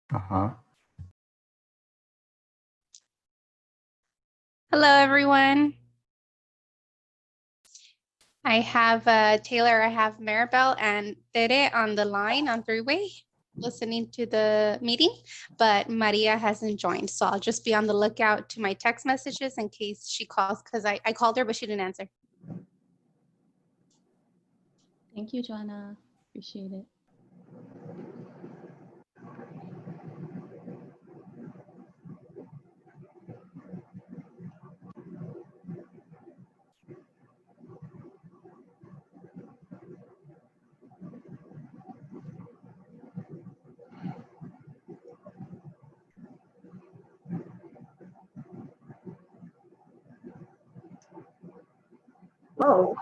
Ajá. Hello, everyone. I have Taylor, I have Maribel and Tere on the line on three-way listening to the meeting, but Maria hasn't joined. So I'll just be on the lookout to my text messages in case she calls because I called her, but she didn't answer. Thank you, Joanna. Appreciate it. Oh.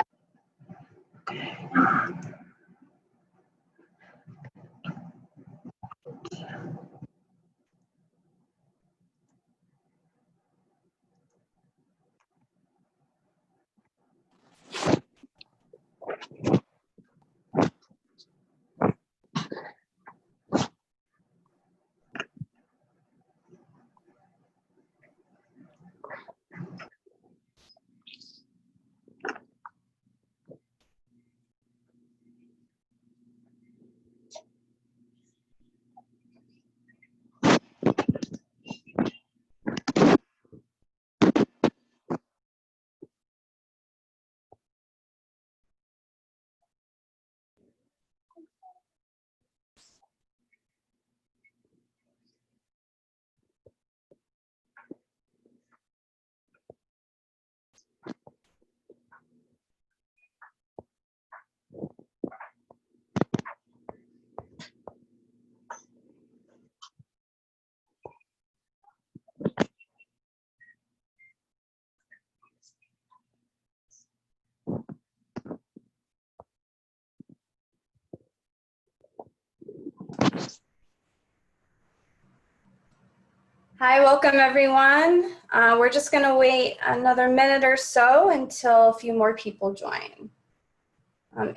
Hi, welcome everyone. We're just going to wait another minute or so until a few more people join.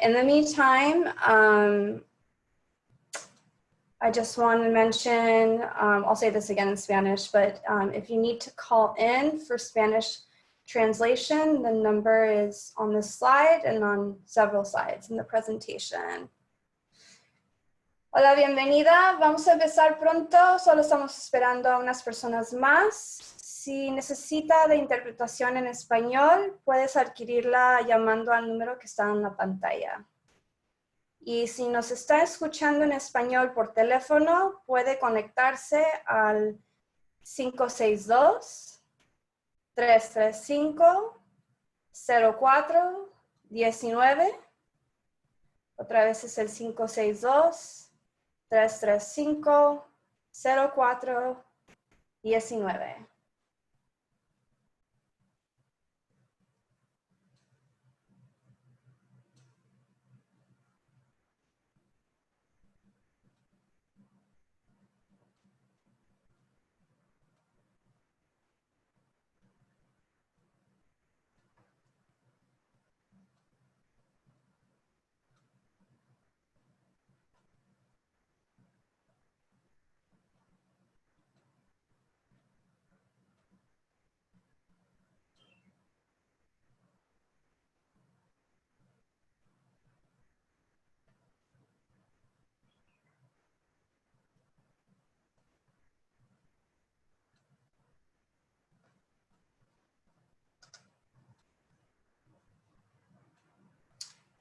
In the meantime, I just want to mention, I'll say this again in Spanish, but if you need to call in for Spanish translation, the number is on this slide and on several slides in the presentation. Hola, bienvenida. Vamos a empezar pronto. Solo estamos esperando a unas personas más. Si necesita de interpretación en español, puedes adquirirla llamando al número que está en la pantalla. Y si nos está escuchando en español por teléfono, puede conectarse al 562-335-0419. Otra vez es el 562-335-0419.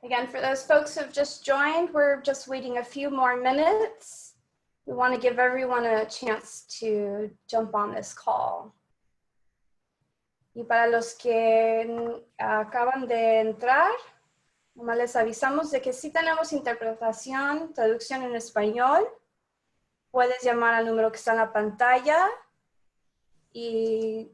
Again, for those folks who have just joined, we're just waiting a few more minutes. We want to give everyone a chance to jump on this call. Y para los que acaban de entrar, nomás les avisamos de que sí tenemos interpretación, traducción en español. Puedes llamar al número que está en la pantalla. Y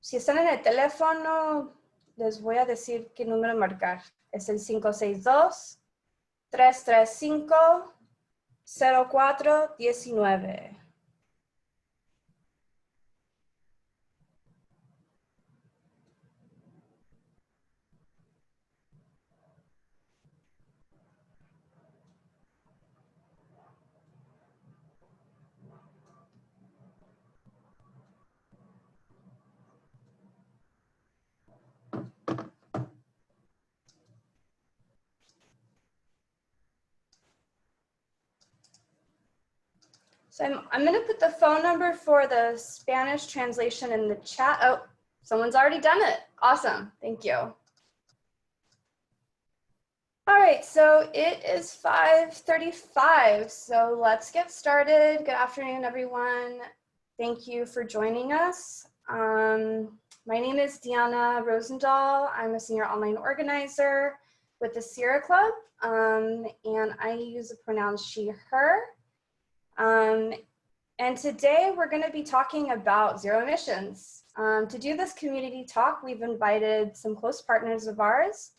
si están en el teléfono, les voy a decir qué número marcar. Es el 562-335-0419. So I'm going to put the phone number for the Spanish translation in the chat. Oh, someone's already done it. Awesome. Thank you. All right, so it is 5:35, so let's get started. Good afternoon, everyone. Thank you for joining us. My name is Diana Rosendahl. I'm a senior online organizer with the Sierra Club, and I use the pronouns she, her. And today we're going to be talking about zero emissions. To do this community talk, we've invited some close partners of ours,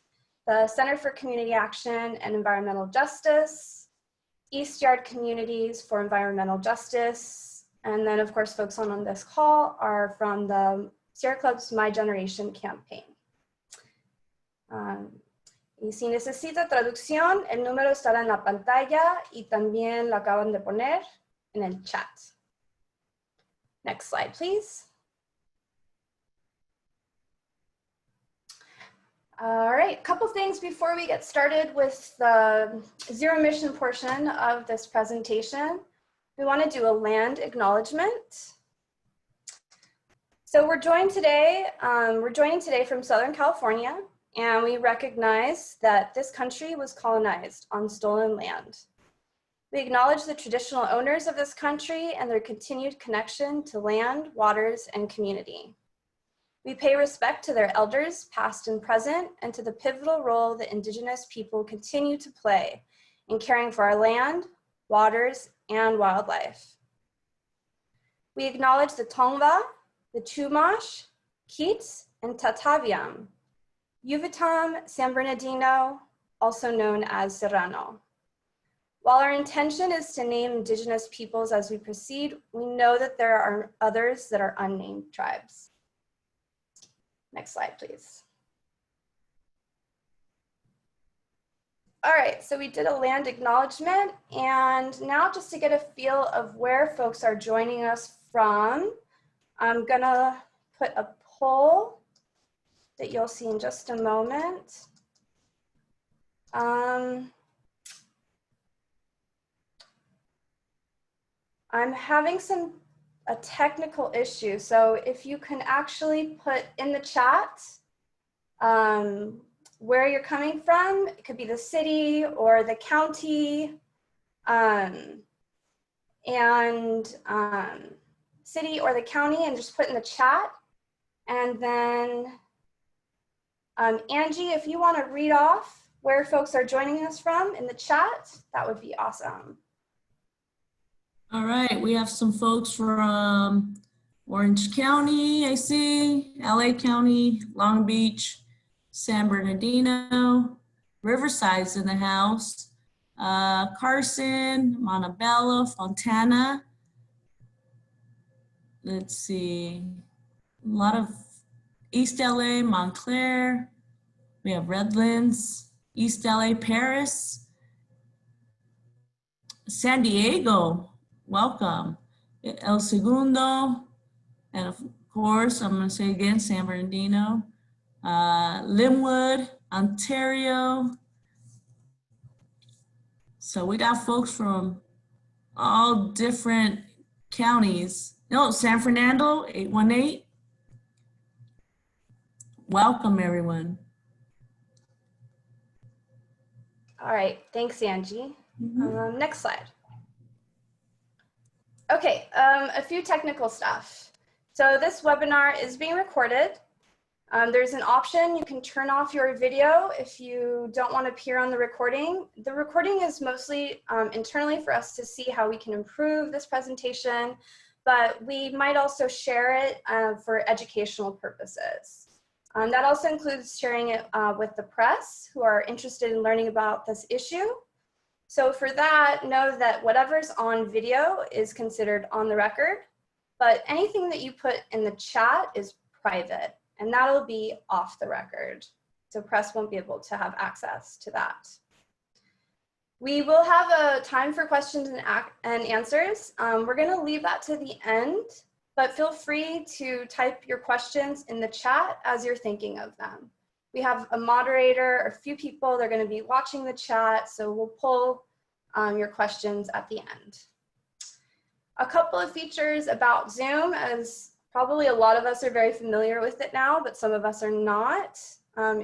the Center for Community Action and Environmental Justice, East Yard Communities for Environmental Justice, and then of course folks on this call are from the Sierra Club's My Generation campaign. Y si necesita traducción, el número estará en la pantalla y también lo acaban de poner en el chat. Next slide, please. All right, a couple things before we get started with the zero emission portion of this presentation. We want to do a land acknowledgement. So we're joining today from Southern California, and we recognize that this country was colonized on stolen land. We acknowledge the traditional owners of this country and their continued connection to land, waters, and community. We pay respect to their elders, past and present, and to the pivotal role that Indigenous people continue to play in caring for our land, waters, and wildlife. We acknowledge the Tongva, the Chumash, Keats, and Tataviam, Yuvatam, San Bernardino, also known as Serrano. While our intention is to name Indigenous peoples as we proceed, we know that there are others that are unnamed tribes. Next slide, please. All right, so we did a land acknowledgement, and now just to get a feel of where folks are joining us from, I'm gonna put a poll that you'll see in just a moment. I'm having a technical issue, so if you can actually put in the chat where you're coming from, it could be the city or the county, city or the county, and just put in the chat. And then Angie, if you want to read off where folks are joining us from in the chat, that would be awesome. All right, we have some folks from Orange County, I see, LA County, Long Beach, San Bernardino, Riverside's in the house, Carson, Montebello, Fontana. Let's see, a lot of East LA, Montclair. We have Redlands, East LA, Paris, San Diego. Welcome. El Segundo, and of course, I'm going to say again, San Bernardino, Linwood, Ontario. So we got folks from all different counties. No, San Fernando, 818. Welcome, everyone. All right, thanks, Angie. Next slide. Okay, a few technical stuff. So this webinar is being recorded. There's an option, you can turn off your video if you don't want to appear on the recording. The recording is mostly internally for us to see how we can improve this presentation, but we might also share it for educational purposes. That also includes sharing it with the press who are interested in learning about this issue. So for that, know that whatever's on video is considered on the record, but anything that you put in the chat is private, and that'll be off the record. So press won't be able to have access to that. We will have a time for questions and answers. We're gonna leave that to the end, but feel free to type your questions in the chat as you're thinking of them. We have a moderator, a few people, they're going to be watching the chat, so we'll pull your questions at the end. A couple of features about Zoom, as probably a lot of us are very familiar with it now, but some of us are not.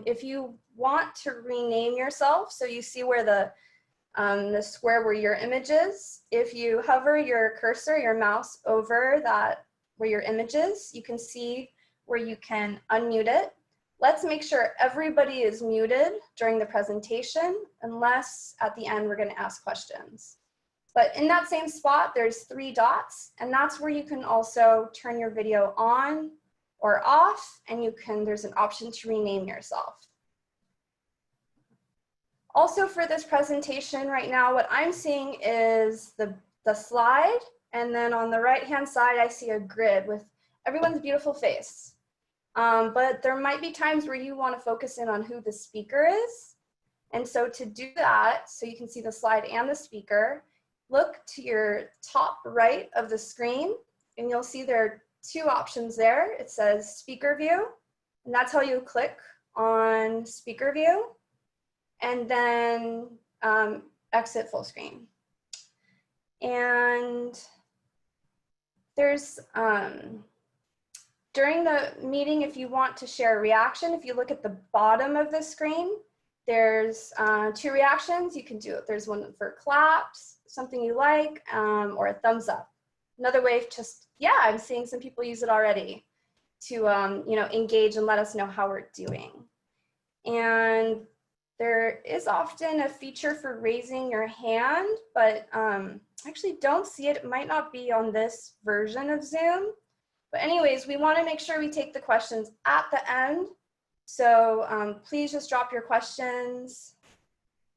If you want to rename yourself, so you see where the square where your image is, if you hover your cursor, your mouse over that where your image is, you can see where you can unmute it. Let's make sure everybody is muted during the presentation, unless at the end we're going to ask questions. But in that same spot, there's 3 dots, and that's where you can also turn your video on or off, and there's an option to rename yourself. Also for this presentation right now, what I'm seeing is the slide, and then on the right-hand side, I see a grid with everyone's beautiful face. But there might be times where you want to focus in on who the speaker is. And so to do that, so you can see the slide and the speaker, look to your top right of the screen, and you'll see there are 2 options there. It says speaker view, and that's how you click on speaker view, and then exit full screen. And there's, during the meeting, if you want to share a reaction, if you look at the bottom of the screen, there's 2 reactions. You can do it. There's one for claps, something you like, or a thumbs up. Another way of just, yeah, I'm seeing some people use it already to, you know, engage and let us know how we're doing. And there is often a feature for raising your hand, but I actually don't see it. It might not be on this version of Zoom. But anyways, we want to make sure we take the questions at the end. So please just drop your questions.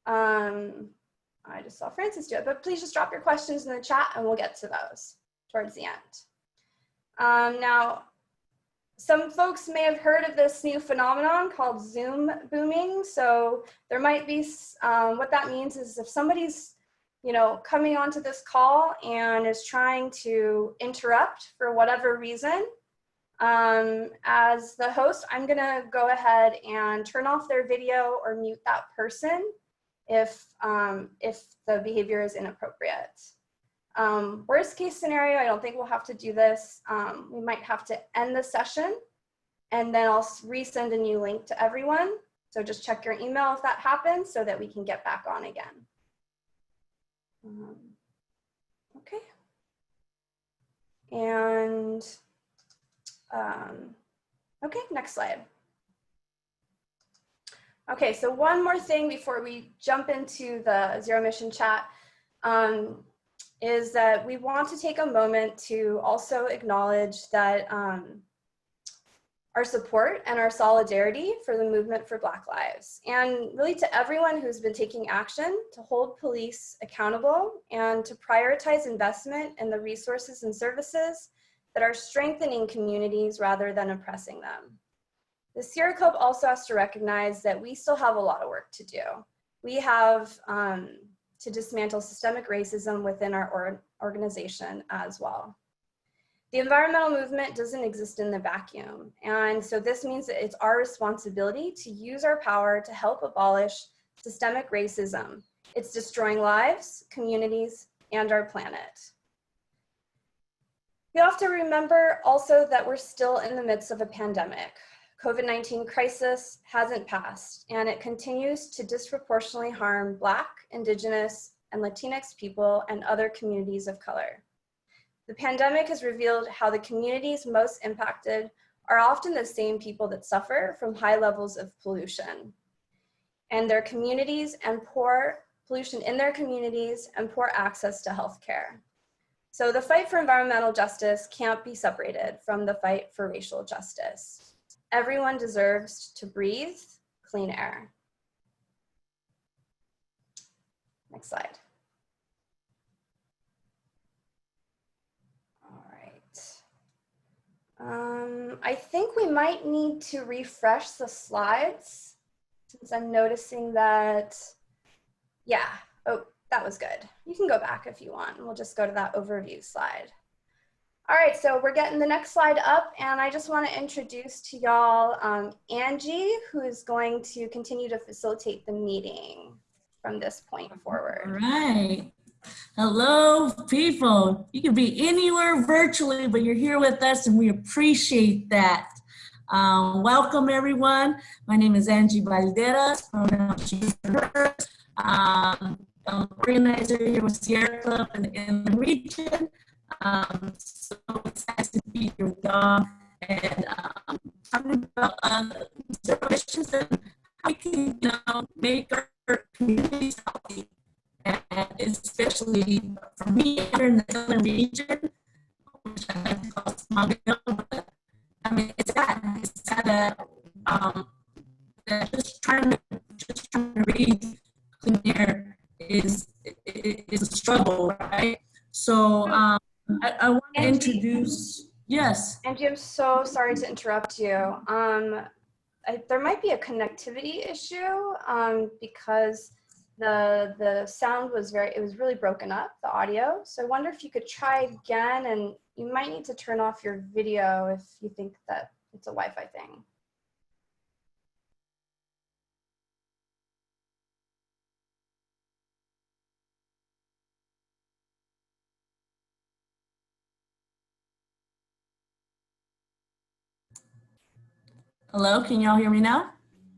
I just saw Francis do it, but please just drop your questions in the chat and we'll get to those towards the end. Now, some folks may have heard of this new phenomenon called Zoom booming. So there might be, what that means is if somebody's, you know, coming onto this call and is trying to interrupt for whatever reason, as the host, I'm gonna go ahead and turn off their video or mute that person if the behavior is inappropriate. Worst case scenario, I don't think we'll have to do this. We might have to end the session and then I'll resend a new link to everyone. So just check your email if that happens so that we can get back on again. Okay. And okay, next slide. Okay, so one more thing before we jump into the zero emission chat is that we want to take a moment to also acknowledge that our support and our solidarity for the movement for Black Lives, and really to everyone who's been taking action to hold police accountable and to prioritize investment in the resources and services that are strengthening communities rather than oppressing them. The Sierra Club also has to recognize that we still have a lot of work to do. We have to dismantle systemic racism within our organization as well. The environmental movement doesn't exist in the vacuum. And so this means that it's our responsibility to use our power to help abolish systemic racism. It's destroying lives, communities, and our planet. We have to remember also that we're still in the midst of a pandemic. COVID-19 crisis hasn't passed, and it continues to disproportionately harm Black, Indigenous, and Latinx people and other communities of color. The pandemic has revealed how the communities most impacted are often the same people that suffer from high levels of pollution and their communities and poor pollution in their communities and poor access to healthcare. So the fight for environmental justice can't be separated from the fight for racial justice. Everyone deserves to breathe clean air. Next slide. All right. I think we might need to refresh the slides since I'm noticing that, yeah, oh, that was good. You can go back if you want, and we'll just go to that overview slide. All right, so we're getting the next slide up, and I just want to introduce to y'all Angie, who is going to continue to facilitate the meeting from this point forward. All right. Hello, people. You can be anywhere virtually, but you're here with us, and we appreciate that. Welcome, everyone. My name is Angie Valderas. Pronouns she, her. I'm organizer here with Sierra Club in the region. So excited to be here with y'all and talking about zero emissions and how we can make our communities healthy. And especially for me here in the Inland region, which I like to call small town, but I mean, it's sad that, that just trying to breathe clean air is a struggle, right? So I want to introduce, yes. Angie, I'm so sorry to interrupt you. There might be a connectivity issue because the sound was really broken up, the audio. So I wonder if you could try again, and you might need to turn off your video if you think that it's a Wi-Fi thing. Hello, can y'all hear me now?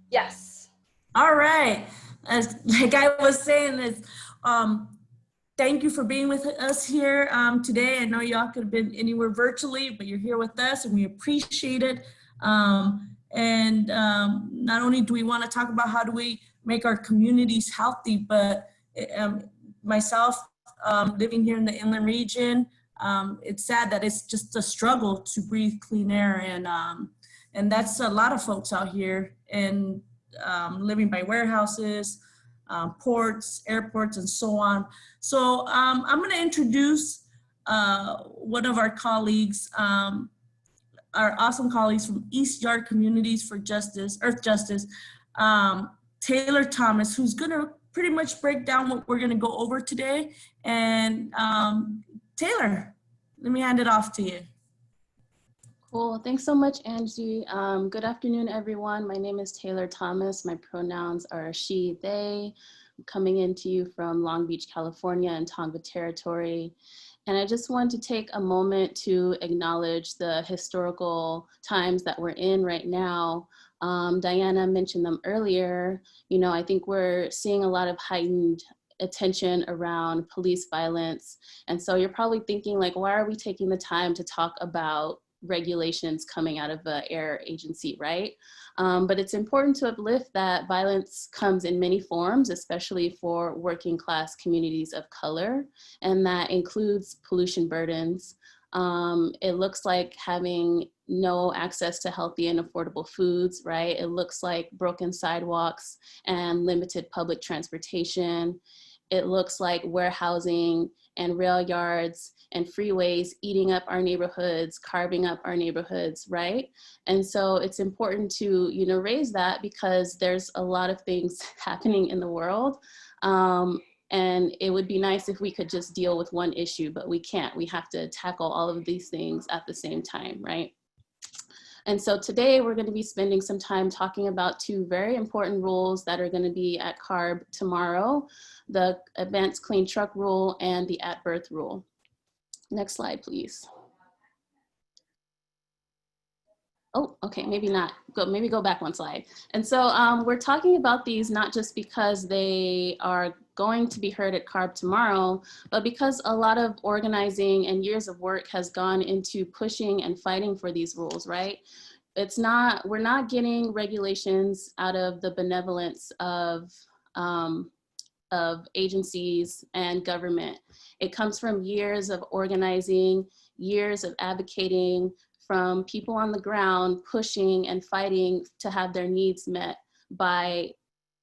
Yes. All right. As like I was saying, thank you for being with us here today. I know y'all could have been anywhere virtually, but you're here with us and we appreciate it. Not only do we want to talk about how do we make our communities healthy, but myself living here in the inland region, it's sad that it's just a struggle to breathe clean air, and that's a lot of folks out here and living by warehouses, ports, airports, and so on. So I'm going to introduce one of our colleagues, our awesome colleagues from East Yard Communities for Justice, Earth Justice, Taylor Thomas, who's going to pretty much break down what we're going to go over today. And Taylor, let me hand it off to you. Cool. Thanks so much, Angie. Good afternoon, everyone. My name is Taylor Thomas. My pronouns are she, they. I'm coming into you from Long Beach, California and Tonga Territory. And I just want to take a moment to acknowledge the historical times that we're in right now. Diana mentioned them earlier. You know, I think we're seeing a lot of heightened attention around police violence. And so you're probably thinking like, why are we taking the time to talk about regulations coming out of the air agency, right? But it's important to uplift that violence comes in many forms, especially for working class communities of color, and that includes pollution burdens. It looks like having no access to healthy and affordable foods, right? It looks like broken sidewalks and limited public transportation. It looks like warehousing and rail yards and freeways eating up our neighborhoods, carving up our neighborhoods, right? And so it's important to, you know, raise that because there's a lot of things happening in the world. And it would be nice if we could just deal with one issue, but we can't. We have to tackle all of these things at the same time, right? And so today we're going to be spending some time talking about two very important rules that are going to be at CARB tomorrow, the Advanced Clean Truck Rule and the At-Berth Rule. Next slide, please. Oh, okay, maybe not. Maybe go back one slide. And so we're talking about these not just because they are going to be heard at CARB tomorrow, but because a lot of organizing and years of work has gone into pushing and fighting for these rules, right? We're not getting regulations out of the benevolence of agencies and government. It comes from years of organizing, years of advocating, from people on the ground pushing and fighting to have their needs met by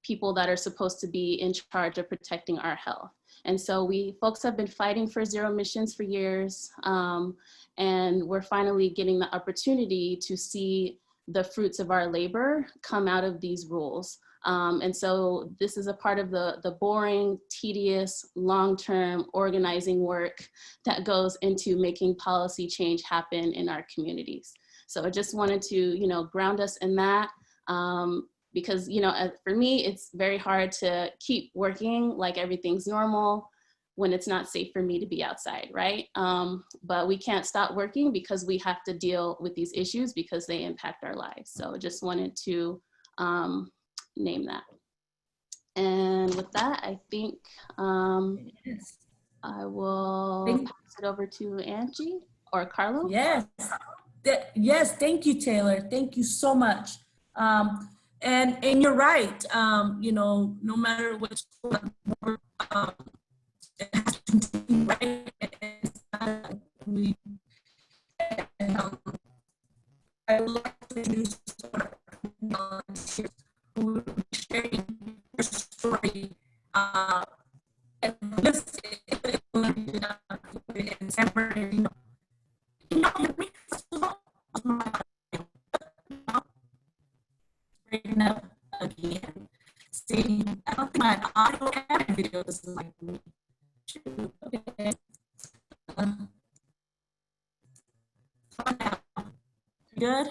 people that are supposed to be in charge of protecting our health. And so folks have been fighting for zero emissions for years, and we're finally getting the opportunity to see the fruits of our labor come out of these rules. And so this is a part of the boring, tedious, long-term organizing work that goes into making policy change happen in our communities. So I just wanted to, you know, ground us in that because, you know, for me, it's very hard to keep working like everything's normal, when it's not safe for me to be outside, right? But we can't stop working because we have to deal with these issues because they impact our lives. So just wanted to name that. And with that, I think Yes. I will pass it over to Angie or Carlo. Yes. Yes, thank you, Taylor. Thank you so much. And you're right. You know, no matter what's going on, it has to continue, right? I would like to introduce our volunteers who will be sharing their story. And this is in San Bernardino. Can you hear me? Breaking up again. See, I don't think my audio and video is like me. Okay. Good?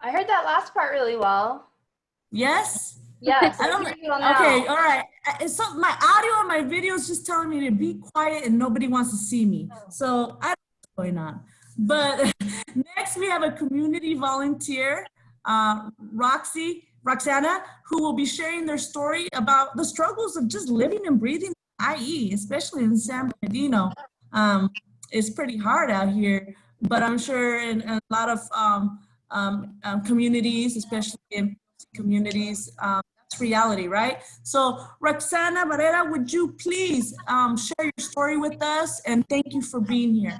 I heard that last part really well. Yes? Yes. I don't hear you well now. Okay, all right. It's so my audio and my video is just telling me to be quiet and nobody wants to see me. So I don't know what's going on. But next we have a community volunteer, Roxana, who will be sharing their story about the struggles of just living and breathing IE, especially in San Bernardino. It's pretty hard out here, but I'm sure in a lot of communities, especially in communities, that's reality, right? So Roxana Barrera, would you please share your story with us, and thank you for being here.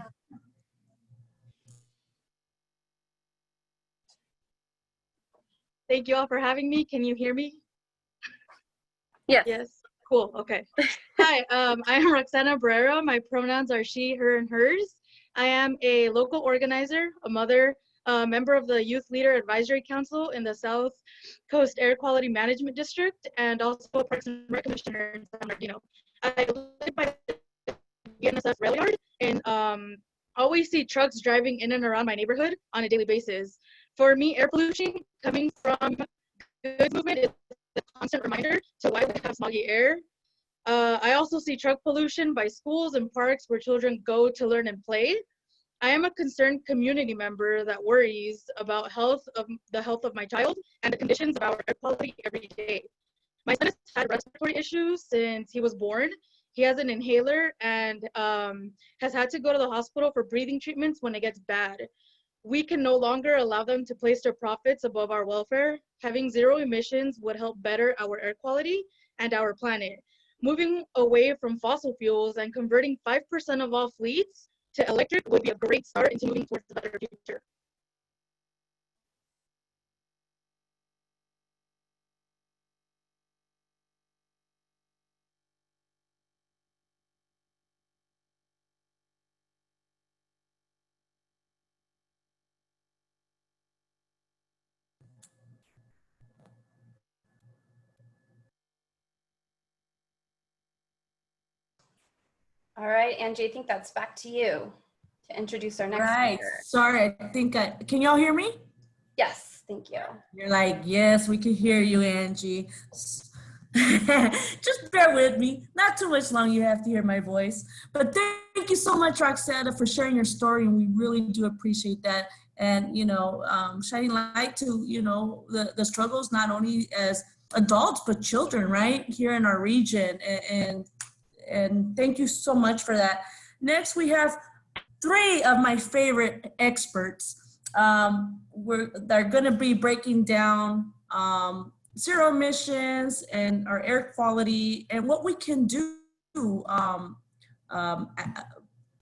Thank you all for having me. Can you hear me? Yes. Yes. Cool. Okay. Hi, I am Roxana Barrera. My pronouns are she, her, and hers. I am a local organizer, a mother, a member of the Youth Leader Advisory Council in the South Coast Air Quality Management District, and also a Parks and Rec Commissioner in San Bernardino. I live by the BNSF railyard and always see trucks driving in and around my neighborhood on a daily basis. For me, air pollution coming from goods movement is a constant reminder to why we have smoggy air. I also see truck pollution by schools and parks where children go to learn and play. I am a concerned community member that worries about the health of my child and the conditions of our air quality every day. My son has had respiratory issues since he was born. He has an inhaler and has had to go to the hospital for breathing treatments when it gets bad. We can no longer allow them to place their profits above our welfare. Having zero emissions would help better our air quality and our planet. Moving away from fossil fuels and converting 5% of all fleets to electric would be a great start into moving towards a better future. All right, Angie, I think that's back to you to introduce our next Right. speaker. Sorry, I think can y'all hear me? Yes, thank you. You're like, yes, we can hear you, Angie. Just bear with me. Not too much long you have to hear my voice. But thank you so much, Roxana, for sharing your story, and we really do appreciate that. And, you know, shining light to, you know, the struggles, not only as adults, but children, right, here in our region. And thank you so much for that. Next, we have three of my favorite experts. They're going to be breaking down zero emissions and our air quality and what we can do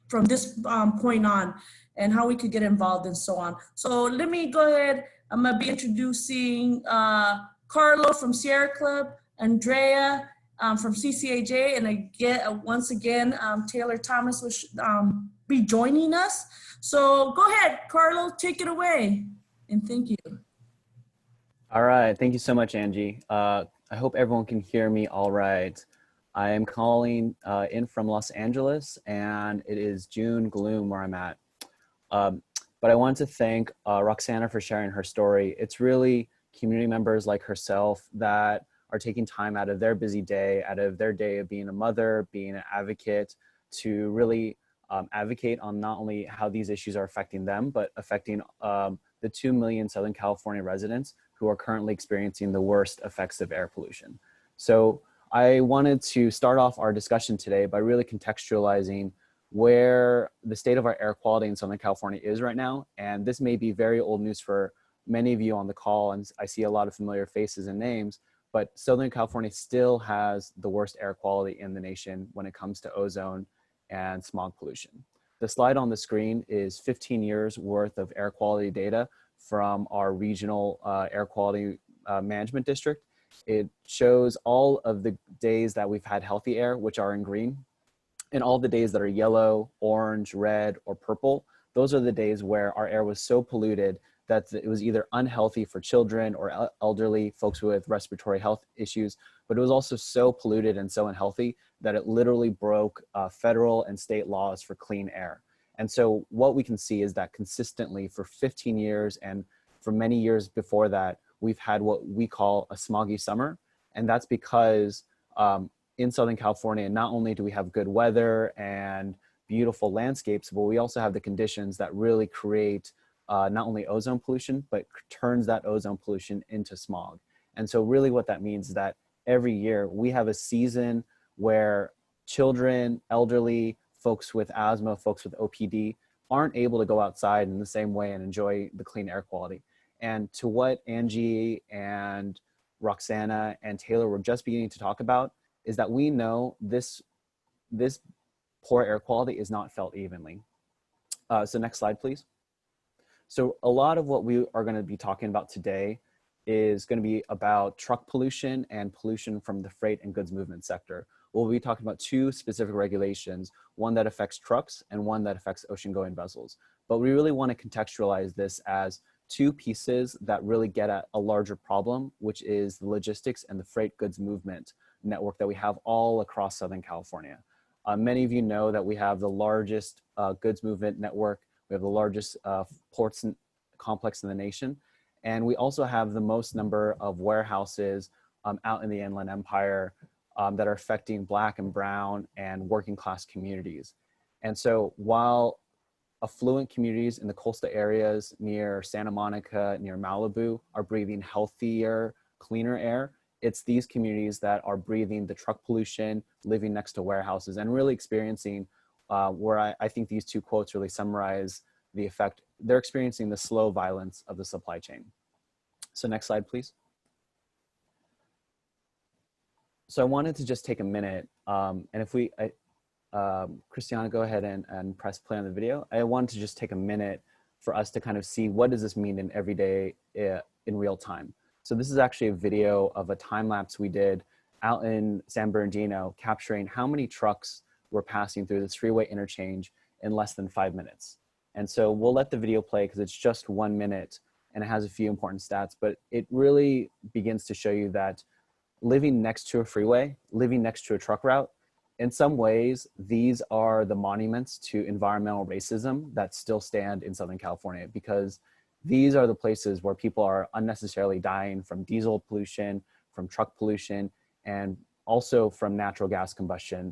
from this point on and how we could get involved and so on. So let me go ahead. I'm going to be introducing Carlo from Sierra Club, Andrea from CCAJ, and I get once again, Taylor Thomas will be joining us. So go ahead, Carlo, take it away, and thank you. All right, thank you so much, Angie. I hope everyone can hear me all right. I am calling in from Los Angeles, and it is June gloom where I'm at. But I want to thank Roxana for sharing her story. It's really community members like herself that are taking time out of their busy day, out of their day of being a mother, being an advocate, to really advocate on not only how these issues are affecting them, but affecting the 2 million Southern California residents who are currently experiencing the worst effects of air pollution. So I wanted to start off our discussion today by really contextualizing where the state of our air quality in Southern California is right now. And this may be very old news for many of you on the call, and I see a lot of familiar faces and names, but Southern California still has the worst air quality in the nation when it comes to ozone and smog pollution. The slide on the screen is 15 years worth of air quality data from our regional air quality management district. It shows all of the days that we've had healthy air, which are in green, and all the days that are yellow, orange, red, or purple. Those are the days where our air was so polluted that it was either unhealthy for children or elderly, folks with respiratory health issues, but it was also so polluted and so unhealthy that it literally broke federal and state laws for clean air. And so what we can see is that consistently for 15 years and for many years before that, we've had what we call a smoggy summer. And that's because in Southern California, not only do we have good weather and beautiful landscapes, but we also have the conditions that really create not only ozone pollution, but turns that ozone pollution into smog. And so really what that means is that every year we have a season where children, elderly, folks with asthma, folks with OPD aren't able to go outside in the same way and enjoy the clean air quality. And to what Angie and Roxana and Taylor were just beginning to talk about is that we know this poor air quality is not felt evenly. So next slide, please. So a lot of what we are going to be talking about today is going to be about truck pollution and pollution from the freight and goods movement sector. We'll be talking about two specific regulations, one that affects trucks and one that affects ocean-going vessels. But we really want to contextualize this as two pieces that really get at a larger problem, which is the logistics and the freight goods movement network that we have all across Southern California. Many of you know that we have the largest goods movement network. We have the largest ports complex in the nation. And we also have the most number of warehouses out in the Inland Empire that are affecting Black and brown and working class communities. And so while affluent communities in the coastal areas near Santa Monica, near Malibu are breathing healthier, cleaner air, it's these communities that are breathing the truck pollution, living next to warehouses, and really experiencing where I think these two quotes really summarize the effect. They're experiencing the slow violence of the supply chain. So next slide, please. So I wanted to just take a minute, and if we, Christiana, go ahead and press play on the video. I wanted to just take a minute for us to kind of see what does this mean in everyday, in real time. So this is actually a video of a time lapse we did out in San Bernardino, capturing how many trucks were passing through this freeway interchange in less than 5 minutes. And so we'll let the video play because it's just 1 minute and it has a few important stats, but it really begins to show you that living next to a freeway, living next to a truck route, in some ways, these are the monuments to environmental racism that still stand in Southern California, because these are the places where people are unnecessarily dying from diesel pollution, from truck pollution, and also from natural gas combustion,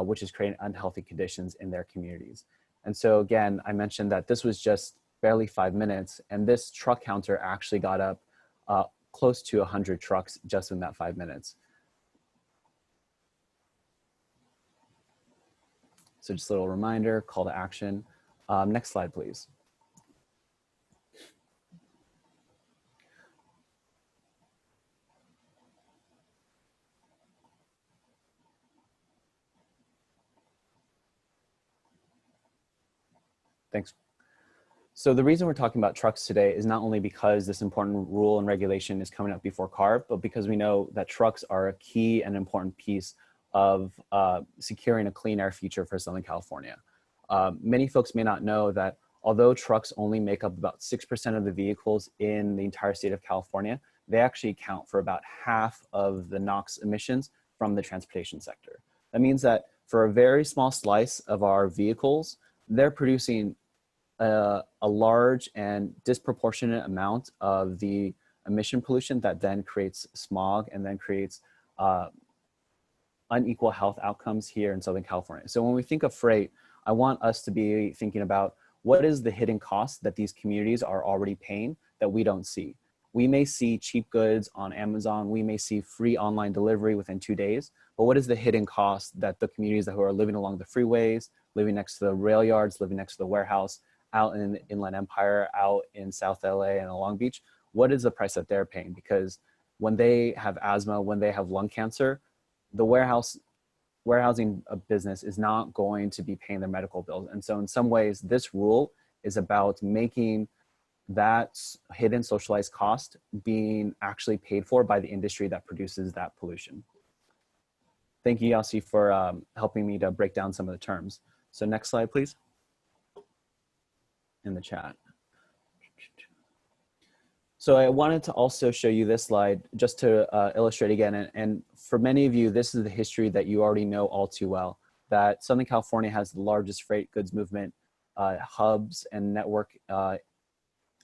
which is creating unhealthy conditions in their communities. And so again, I mentioned that this was just barely 5 minutes, and this truck counter actually got up close to 100 trucks just in that 5 minutes. So just a little reminder, call to action. Next slide, please. Thanks. So the reason we're talking about trucks today is not only because this important rule and regulation is coming up before CARB, but because we know that trucks are a key and important piece of securing a clean air future for Southern California. Many folks may not know that although trucks only make up about 6% of the vehicles in the entire state of California, they actually account for about half of the NOx emissions from the transportation sector. That means that for a very small slice of our vehicles, they're producing a large and disproportionate amount of the emission pollution that then creates smog and then creates unequal health outcomes here in Southern California. So when we think of freight, I want us to be thinking about what is the hidden cost that these communities are already paying that we don't see. We may see cheap goods on Amazon, we may see free online delivery within 2 days, but what is the hidden cost that the communities who are living along the freeways, living next to the rail yards, living next to the warehouse, out in the Inland Empire, out in South LA and Long Beach, what is the price that they're paying? Because when they have asthma, when they have lung cancer, the warehousing business is not going to be paying their medical bills. And so in some ways, this rule is about making that hidden socialized cost being actually paid for by the industry that produces that pollution. Thank you, Yasi, for helping me to break down some of the terms. So next slide, please, in the chat. So I wanted to also show you this slide just to illustrate again, and for many of you, this is the history that you already know all too well, that Southern California has the largest freight goods movement hubs and network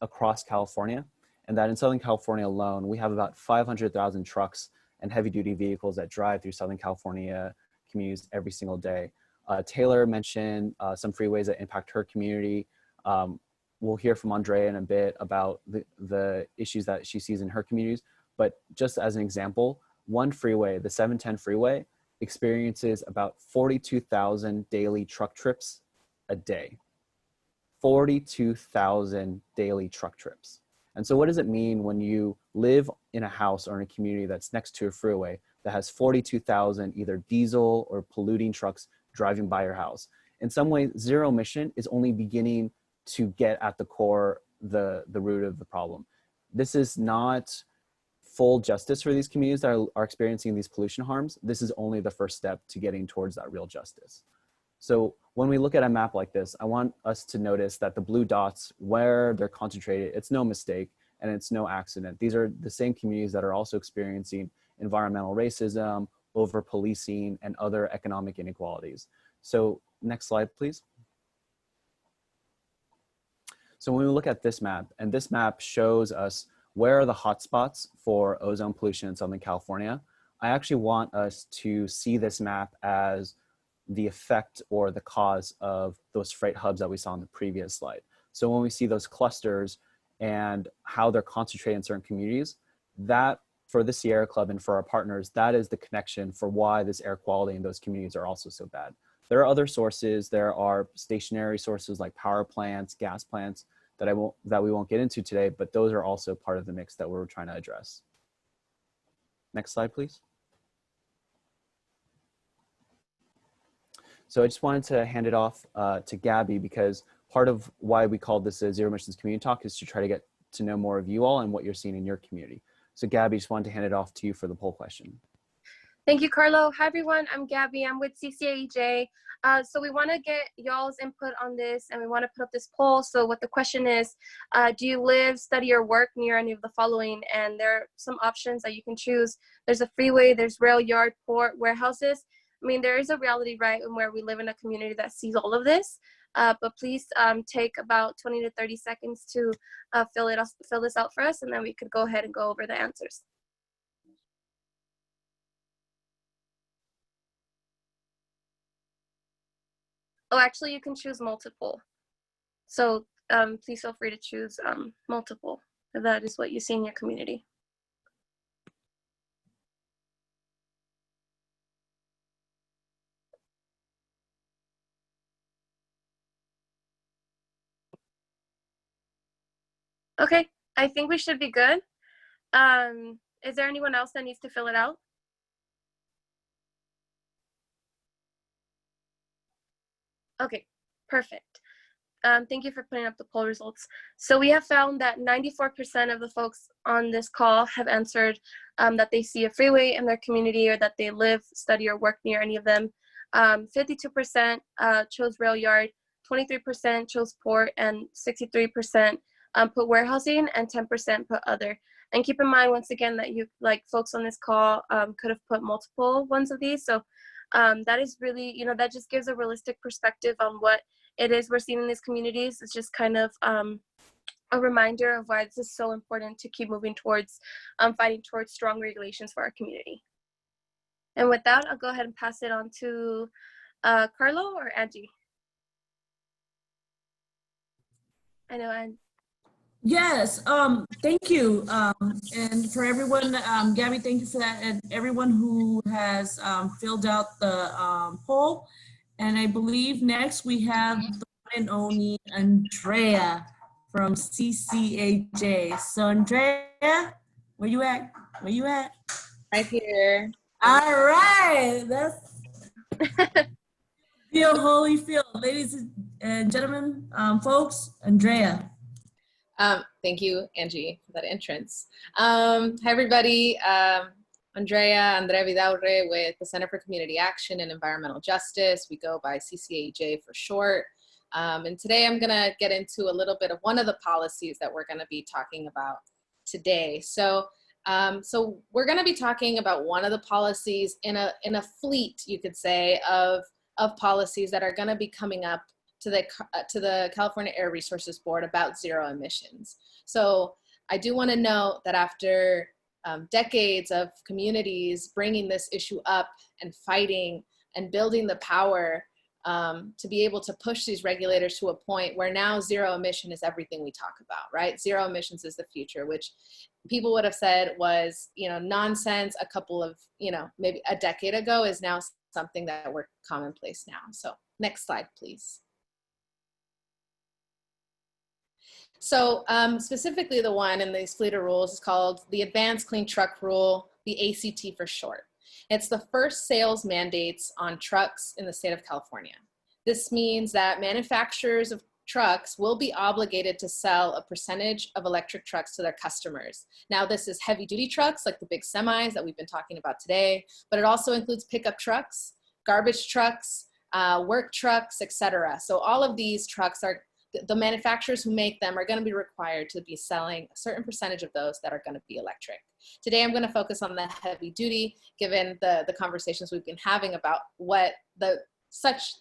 across California, and that in Southern California alone, we have about 500,000 trucks and heavy duty vehicles that drive through Southern California communities every single day. Taylor mentioned some freeways that impact her community. We'll hear from Andrea in a bit about the issues that she sees in her communities. But just as an example, one freeway, the 710 freeway, experiences about 42,000 daily truck trips a day. 42,000 daily truck trips. And so what does it mean when you live in a house or in a community that's next to a freeway that has 42,000 either diesel or polluting trucks driving by your house? In some ways, zero emission is only beginning to get at the core, the root of the problem. This is not full justice for these communities that are experiencing these pollution harms. This is only the first step to getting towards that real justice. So when we look at a map like this, I want us to notice that the blue dots, where they're concentrated, it's no mistake and it's no accident. These are the same communities that are also experiencing environmental racism, over policing, and other economic inequalities. So next slide, please. So when we look at this map, and this map shows us where are the hotspots for ozone pollution in Southern California, I actually want us to see this map as the effect or the cause of those freight hubs that we saw in the previous slide. So when we see those clusters and how they're concentrated in certain communities, that for the Sierra Club and for our partners, that is the connection for why this air quality in those communities are also so bad. There are other sources. There are stationary sources like power plants, gas plants that we won't get into today, but those are also part of the mix that we're trying to address. Next slide, please. So I just wanted to hand it off to Gabby, because part of why we called this a Zero Emissions Community Talk is to try to get to know more of you all and what you're seeing in your community. So Gabby, just wanted to hand it off to you for the poll question. Thank you, Carlo. Hi, everyone. I'm Gabby. I'm with CCAEJ. So we want to get y'all's input on this, and we want to put up this poll. So what the question is, do you live, study, or work near any of the following? And there are some options that you can choose. There's a freeway, there's rail yard, port, warehouses. I mean, there is a reality, right, in where we live in a community that sees all of this. But please take about 20 to 30 seconds to fill this out for us, and then we could go ahead and go over the answers. Oh, actually, you can choose multiple. So please feel free to choose multiple, if that is what you see in your community. Okay, I think we should be good. Is there anyone else that needs to fill it out? Okay, perfect. Thank you for putting up the poll results. So we have found that 94% of the folks on this call have answered that they see a freeway in their community, or that they live, study, or work near any of them. 52% chose rail yard, 23% chose port, and 63% put warehousing, and 10% put other. And keep in mind, once again, that you, like folks on this call, could have put multiple ones of these. So that is really, you know, that just gives a realistic perspective on what it is we're seeing in these communities. It's just kind of a reminder of why this is so important to keep moving towards fighting towards strong regulations for our community. And with that, I'll go ahead and pass it on to Carlo or Angie. I know, and Yes, thank you. And for everyone, Gabby, thank you for that. And everyone who has filled out the poll. And I believe next we have the one and only Andrea from CCAJ. So Andrea, where you at? Where you at? Right here. All right, that's Feel Holy Field. Ladies and gentlemen, folks, Andrea. Thank you, Angie, for that entrance. Hi, everybody. Andrea Vidaurre with the Center for Community Action and Environmental Justice. We go by CCAJ for short. And today I'm going to get into a little bit of one of the policies that we're going to be talking about today. So we're going to be talking about one of the policies in a fleet, you could say, of policies that are going to be coming up to the California Air Resources Board about zero emissions. So I do want to note that after decades of communities bringing this issue up and fighting and building the power to be able to push these regulators to a point where now zero emission is everything we talk about, right? Zero emissions is the future, which people would have said was, nonsense a couple of, maybe a decade ago, is now something that we're commonplace now. So next slide, please. So specifically the one in these fleet of rules is called the Advanced Clean Truck Rule, the ACT for short. It's the first sales mandates on trucks in the state of California. This means that manufacturers of trucks will be obligated to sell a percentage of electric trucks to their customers. Now, this is heavy duty trucks like the big semis that we've been talking about today, but it also includes pickup trucks, garbage trucks, work trucks, etc. So all of these trucks are, the manufacturers who make them are going to be required to be selling a certain percentage of those that are going to be electric. Today, I'm going to focus on the heavy duty, given the conversations we've been having about what such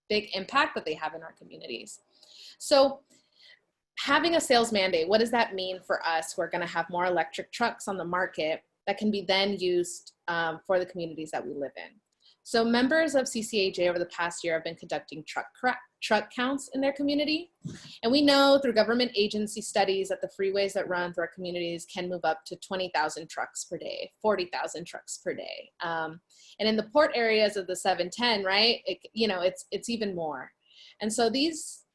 big impact that they have in our communities. So having a sales mandate, what does that mean for us? We're going to have more electric trucks on the market that can be then used for the communities that we live in. So members of CCAJ over the past year have been conducting truck counts in their community. And we know through government agency studies that the freeways that run through our communities can move up to 20,000 trucks per day, 40,000 trucks per day. And in the port areas of the 710, right, it's even more. And so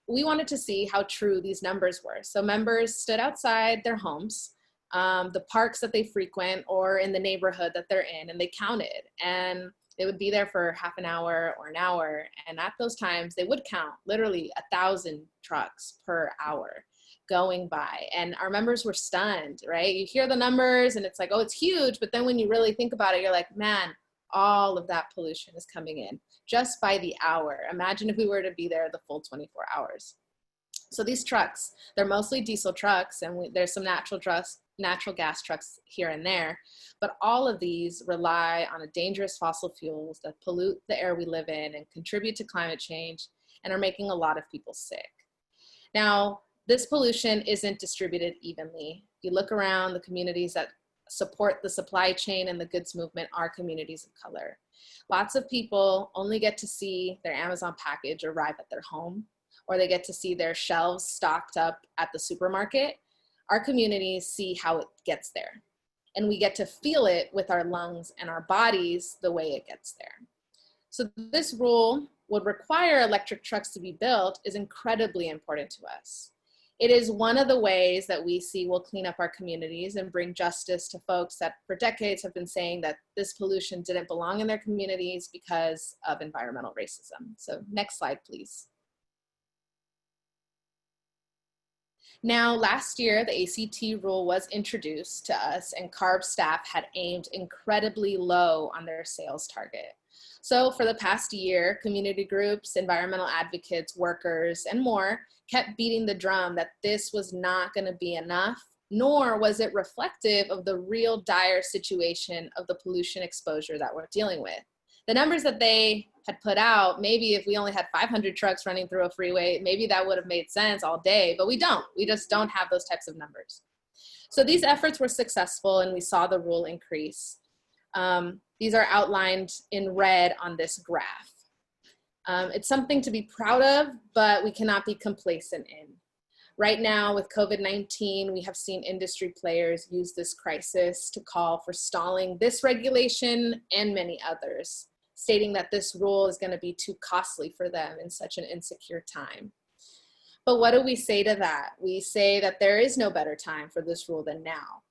we wanted to see how true these numbers were. So members stood outside their homes, the parks that they frequent, or in the neighborhood that they're in, and they counted. And they would be there for half an hour or an hour. And at those times, they would count literally 1,000 trucks per hour going by. And our members were stunned, right? You hear the numbers and it's like, oh, it's huge. But then when you really think about it, you're like, man, all of that pollution is coming in just by the hour. Imagine if we were to be there the full 24 hours. So these trucks, they're mostly diesel trucks, and there's some natural gas trucks here and there, but all of these rely on a dangerous fossil fuels that pollute the air we live in and contribute to climate change and are making a lot of people sick. Now, this pollution isn't distributed evenly. If you look around, the communities that support the supply chain and the goods movement are communities of color. Lots of people only get to see their Amazon package arrive at their home, or they get to see their shelves stocked up at the supermarket. Our communities see how it gets there, and we get to feel it with our lungs and our bodies the way it gets there. So this rule would require electric trucks to be built is incredibly important to us. It is one of the ways that we see will clean up our communities and bring justice to folks that for decades have been saying that this pollution didn't belong in their communities because of environmental racism. So next slide, please. Now, last year, the ACT rule was introduced to us, and CARB staff had aimed incredibly low on their sales target. So for the past year, community groups, environmental advocates, workers, and more kept beating the drum that this was not going to be enough, nor was it reflective of the real dire situation of the pollution exposure that we're dealing with. The numbers that they had put out, maybe if we only had 500 trucks running through a freeway, maybe that would have made sense all day, but we don't. We just don't have those types of numbers. So these efforts were successful and we saw the rule increase. These are outlined in red on this graph. It's something to be proud of, but we cannot be complacent in. Right now with COVID-19, we have seen industry players use this crisis to call for stalling this regulation and many others, stating that this rule is going to be too costly for them in such an insecure time. But what do we say to that? We say that there is no better time for this rule than now.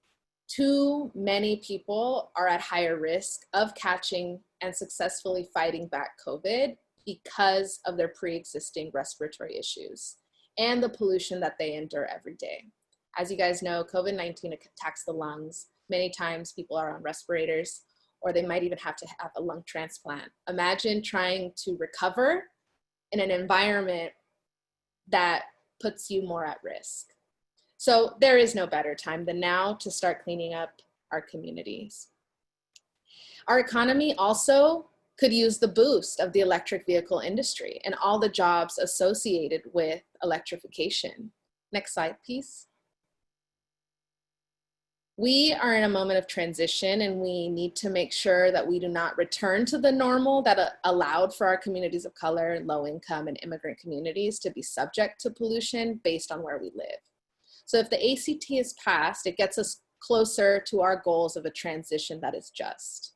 Too many people are at higher risk of catching and successfully fighting back COVID because of their pre-existing respiratory issues and the pollution that they endure every day. As you guys know, COVID-19 attacks the lungs. Many times people are on respirators, or they might even have to have a lung transplant. Imagine trying to recover in an environment that puts you more at risk. So there is no better time than now to start cleaning up our communities. Our economy also could use the boost of the electric vehicle industry and all the jobs associated with electrification. Next slide, please. We are in a moment of transition and we need to make sure that we do not return to the normal that allowed for our communities of color, low income and immigrant communities to be subject to pollution based on where we live. So if the ACT is passed, it gets us closer to our goals of a transition that is just.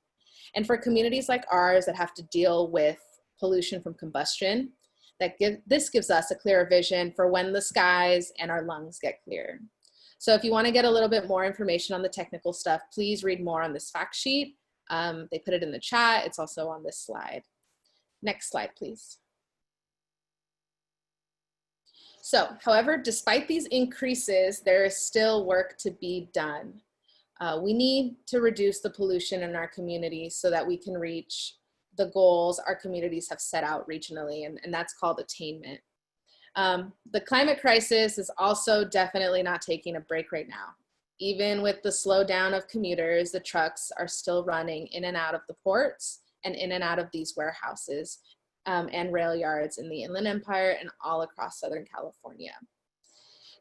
And for communities like ours that have to deal with pollution from combustion, this gives us a clearer vision for when the skies and our lungs get clear. So if you want to get a little bit more information on the technical stuff, please read more on this fact sheet. They put it in the chat. It's also on this slide. Next slide, please. So, however, despite these increases, there is still work to be done. We need to reduce the pollution in our communities so that we can reach the goals our communities have set out regionally, and that's called attainment. The climate crisis is also definitely not taking a break right now. Even with the slowdown of commuters, the trucks are still running in and out of the ports and in and out of these warehouses and rail yards in the Inland Empire and all across Southern California.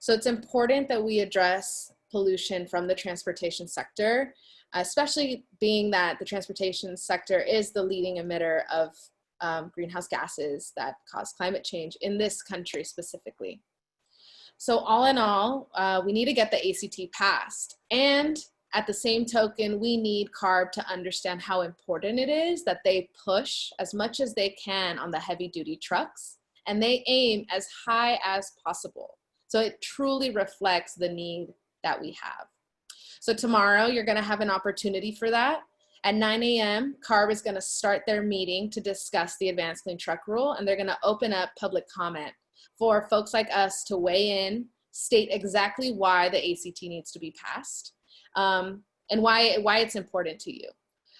So it's important that we address pollution from the transportation sector, especially being that the transportation sector is the leading emitter of greenhouse gases that cause climate change in this country specifically. So all in all, we need to get the ACT passed. And at the same token, we need CARB to understand how important it is that they push as much as they can on the heavy duty trucks, and they aim as high as possible. So it truly reflects the need that we have. So tomorrow you're gonna have an opportunity for that. At 9 a.m., CARB is gonna start their meeting to discuss the Advanced Clean Truck Rule, and they're gonna open up public comment for folks like us to weigh in, state exactly why the ACT needs to be passed, and why it's important to you.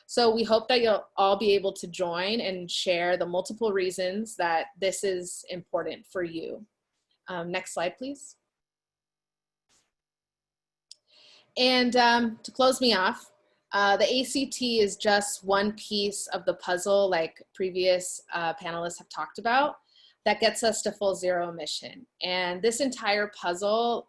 So we hope that you'll all be able to join and share the multiple reasons that this is important for you. Next slide, please. And to close me off, the ACT is just one piece of the puzzle, like previous panelists have talked about, that gets us to full zero emission. And this entire puzzle,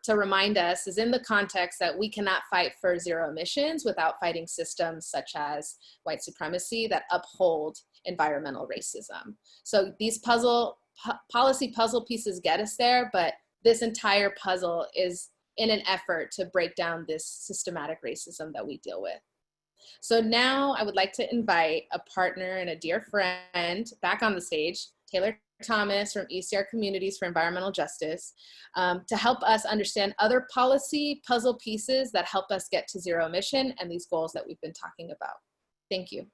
to remind us, is in the context that we cannot fight for zero emissions without fighting systems such as white supremacy that uphold environmental racism. So these policy puzzle pieces get us there, but this entire puzzle is in an effort to break down this systematic racism that we deal with. So now I would like to invite a partner and a dear friend back on the stage, Taylor Thomas from ECR Communities for Environmental Justice, to help us understand other policy puzzle pieces that help us get to zero emission and these goals that we've been talking about. Thank you.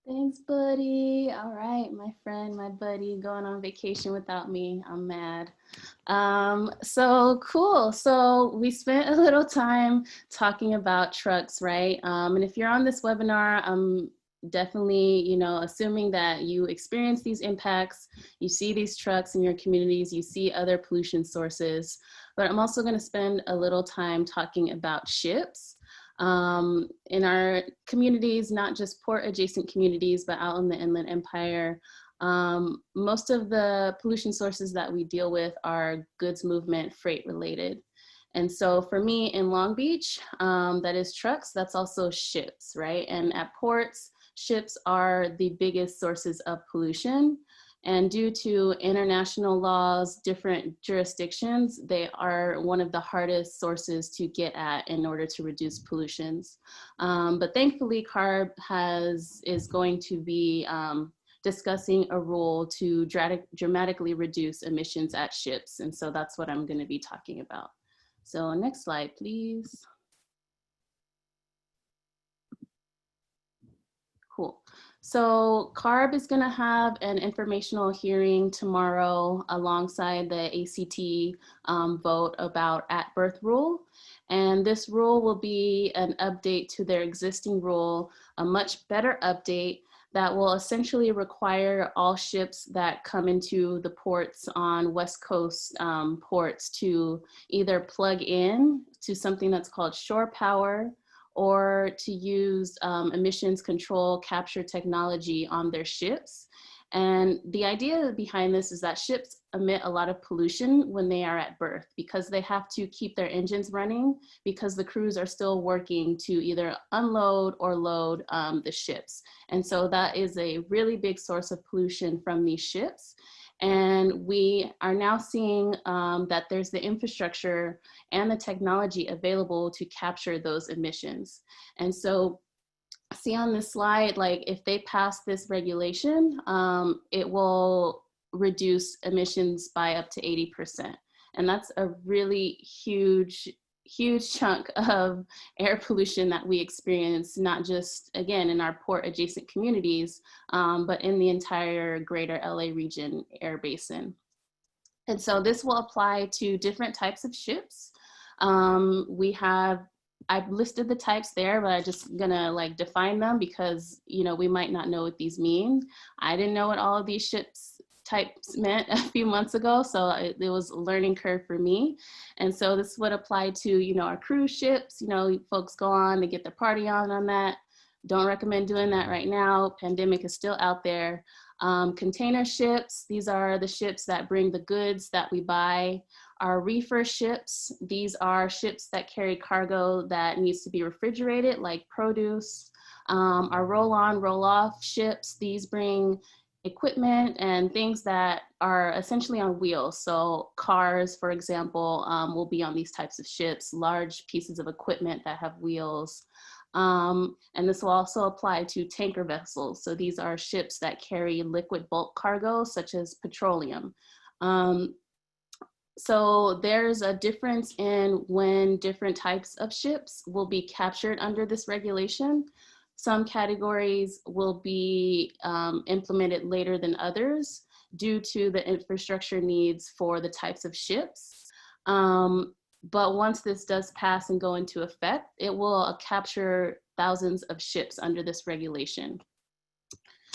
Thanks, buddy. All right, my friend, my buddy, going on vacation without me. I'm mad. So cool. So we spent a little time talking about trucks, right? And if you're on this webinar, I'm definitely, assuming that you experience these impacts, you see these trucks in your communities, you see other pollution sources, but I'm also going to spend a little time talking about ships. In our communities, not just port adjacent communities, but out in the Inland Empire, most of the pollution sources that we deal with are goods movement, freight related. And so for me in Long Beach, that is trucks, that's also ships, right? And at ports, ships are the biggest sources of pollution. And due to international laws, different jurisdictions, they are one of the hardest sources to get at in order to reduce pollutions. But thankfully, CARB is going to be discussing a rule to dramatically reduce emissions at ships. And so that's what I'm going to be talking about. So next slide, please. Cool. So CARB is going to have an informational hearing tomorrow alongside the ACT vote about At-Berth rule. And this rule will be an update to their existing rule, a much better update that will essentially require all ships that come into the ports on West Coast ports to either plug in to something that's called shore power, or to use emissions control capture technology on their ships. And the idea behind this is that ships emit a lot of pollution when they are at berth because they have to keep their engines running because the crews are still working to either unload or load the ships. And so that is a really big source of pollution from these ships. And we are now seeing that there's the infrastructure and the technology available to capture those emissions. And so see on this slide, like if they pass this regulation, it will reduce emissions by up to 80%. And that's a really huge chunk of air pollution that we experience, not just, again, in our port adjacent communities, but in the entire greater LA region air basin. And so this will apply to different types of ships. I've listed the types there, but I'm just gonna like define them because, you know, we might not know what these mean. I didn't know what all of these ships types meant a few months ago, so it was a learning curve for me. And so this would apply to, you know, our cruise ships. You know, folks go on, they get their party on that. Don't recommend doing that right now. Pandemic is still out there. Container ships, these are the ships that bring the goods that we buy. Our reefer ships, these are ships that carry cargo that needs to be refrigerated, like produce. Our roll-on, roll-off ships, these bring equipment and things that are essentially on wheels. So cars, for example, will be on these types of ships, large pieces of equipment that have wheels. And this will also apply to tanker vessels. So these are ships that carry liquid bulk cargo, such as petroleum. So there's a difference in when different types of ships will be captured under this regulation. Some categories will be implemented later than others due to the infrastructure needs for the types of ships. But once this does pass and go into effect, it will capture thousands of ships under this regulation.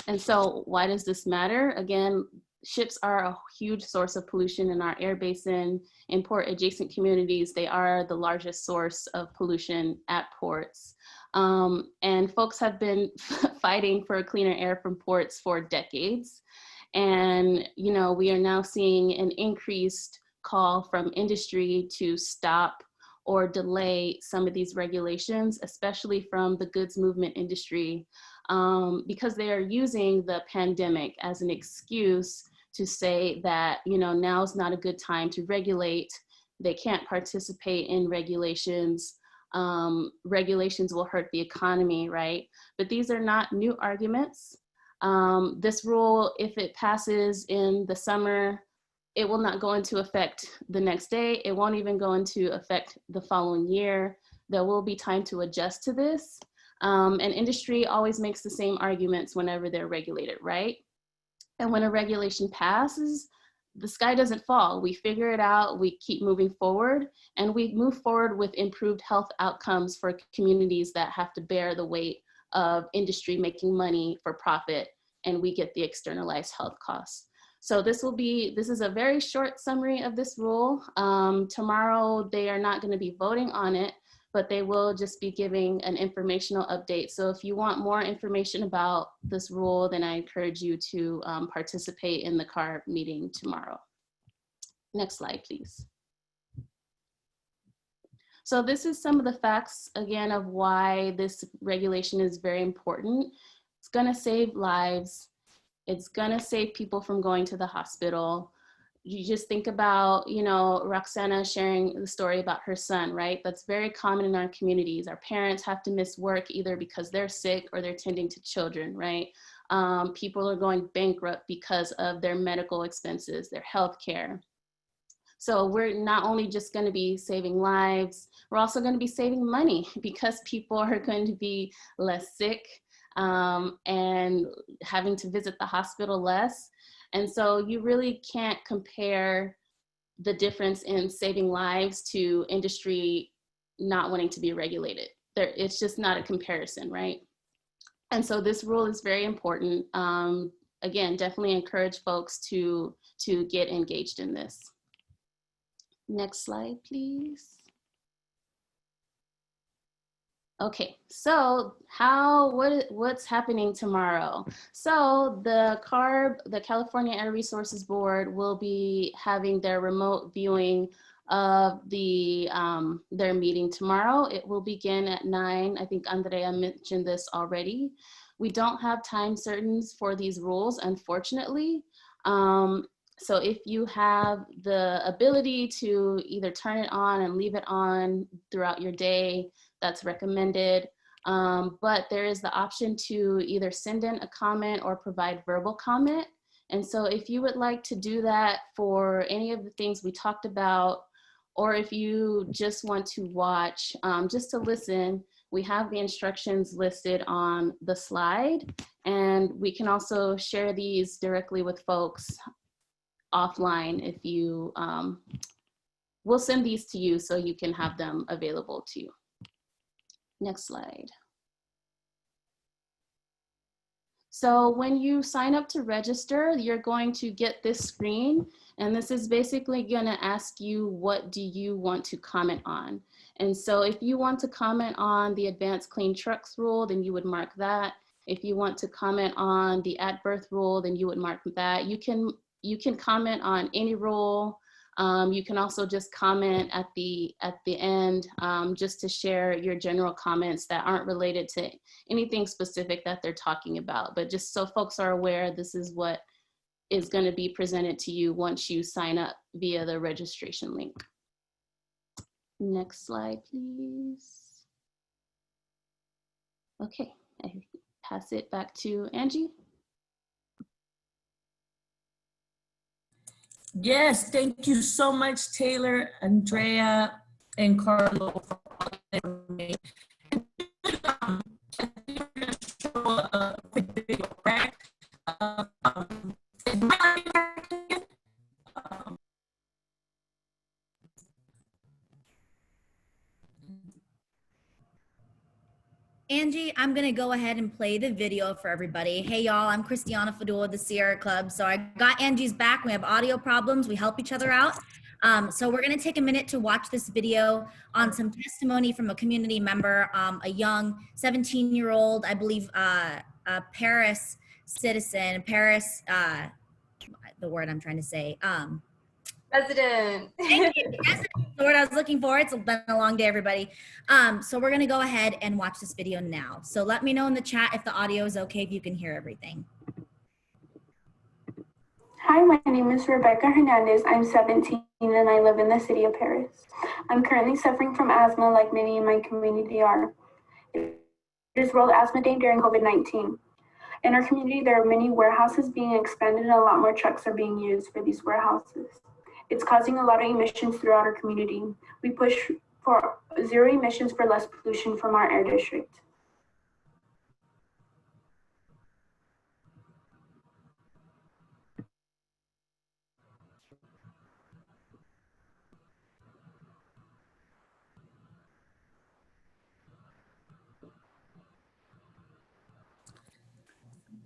And so why does this matter? Again, ships are a huge source of pollution in our air basin. In port adjacent communities, they are the largest source of pollution at ports. And folks have been fighting for cleaner air from ports for decades. And, you know, we are now seeing an increased call from industry to stop or delay some of these regulations, especially from the goods movement industry, because they are using the pandemic as an excuse to say that, you know, now's not a good time to regulate. They can't participate in regulations. Regulations will hurt the economy, right? But these are not new arguments. This rule, if it passes in the summer, it will not go into effect the next day. It won't even go into effect the following year. There will be time to adjust to this. And industry always makes the same arguments whenever they're regulated, right? And when a regulation passes, the sky doesn't fall. We figure it out, we keep moving forward, and we move forward with improved health outcomes for communities that have to bear the weight of industry making money for profit, and we get the externalized health costs. So this is a very short summary of this rule. Tomorrow, they are not going to be voting on it, but they will just be giving an informational update. So if you want more information about this rule, then I encourage you to participate in the CAR meeting tomorrow. Next slide, please. So this is some of the facts, again, of why this regulation is very important. It's gonna save lives. It's gonna save people from going to the hospital. You just think about, you know, Roxana sharing the story about her son, right? That's very common in our communities. Our parents have to miss work either because they're sick or they're tending to children, right? People are going bankrupt because of their medical expenses, their health care. So we're not only just going to be saving lives, we're also going to be saving money because people are going to be less sick and having to visit the hospital less. And so you really can't compare the difference in saving lives to industry not wanting to be regulated. It's just not a comparison, right? And so this rule is very important. Again, definitely encourage folks to get engaged in this. Next slide, please. Okay, so what's happening tomorrow? So the CARB, the California Air Resources Board, will be having their remote viewing of their meeting tomorrow. It will begin at 9. I think Andrea mentioned this already. We don't have time certains for these rules, unfortunately. So if you have the ability to either turn it on and leave it on throughout your day, that's recommended. But there is the option to either send in a comment or provide verbal comment. And so if you would like to do that for any of the things we talked about, or if you just want to watch, just to listen, we have the instructions listed on the slide. And we can also share these directly with folks offline if you, we'll send these to you so you can have them available to you. Next slide. So when you sign up to register, you're going to get this screen, and this is basically gonna ask you, what do you want to comment on? And so if you want to comment on the Advanced Clean Trucks rule, then you would mark that. If you want to comment on the At-Berth rule, then you would mark that. You can comment on any rule. You can also just comment at the end, just to share your general comments that aren't related to anything specific that they're talking about. But just so folks are aware, this is what is going to be presented to you once you sign up via the registration link. Next slide, please. Okay, I pass it back to Angie. Yes, thank you so much, Taylor, Andrea, and Carlo, for all the information. I think we're going to show a quick video, right? Angie, I'm going to go ahead and play the video for everybody. Hey, y'all, I'm Christiana Fadul of the Sierra Club. So I got Angie's back. We have audio problems. We help each other out. So we're going to take a minute to watch this video on some testimony from a community member, a young 17-year-old, I believe, Paris citizen, Paris, the word I'm trying to say. Resident. Thank you. Yes, the word I was looking for. It's been a long day, everybody. So we're gonna go ahead and watch this video now. So let me know in the chat if the audio is okay, if you can hear everything. Hi, my name is Rebecca Hernandez. I'm 17 and I live in the city of Paris. I'm currently suffering from asthma like many in my community are. It is World Asthma Day during COVID-19. In our community, there are many warehouses being expanded and a lot more trucks are being used for these warehouses. It's causing a lot of emissions throughout our community. We push for zero emissions for less pollution from our air district.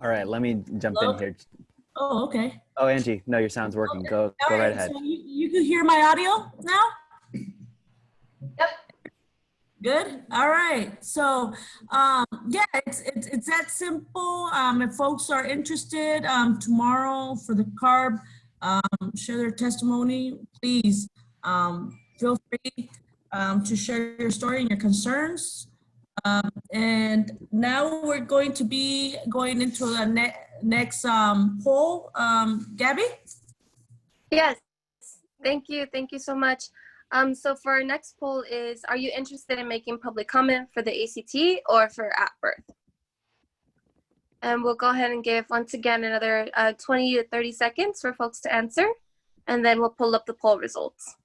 All right, let me jump in here. Oh, okay. Oh, Angie, no, your sound's working. Go right ahead. So you can hear my audio now? Yep. Good. All right. So, yeah, it's that simple. If folks are interested, tomorrow for the CARB, share their testimony, please, feel free, to share your story and your concerns. And now we're going to be going into the next poll. Gabby? Yes, thank you so much. So for our next poll is, are you interested in making public comment for the ACT or for At-Berth? And we'll go ahead and give, once again, another 20 to 30 seconds for folks to answer, and then we'll pull up the poll results.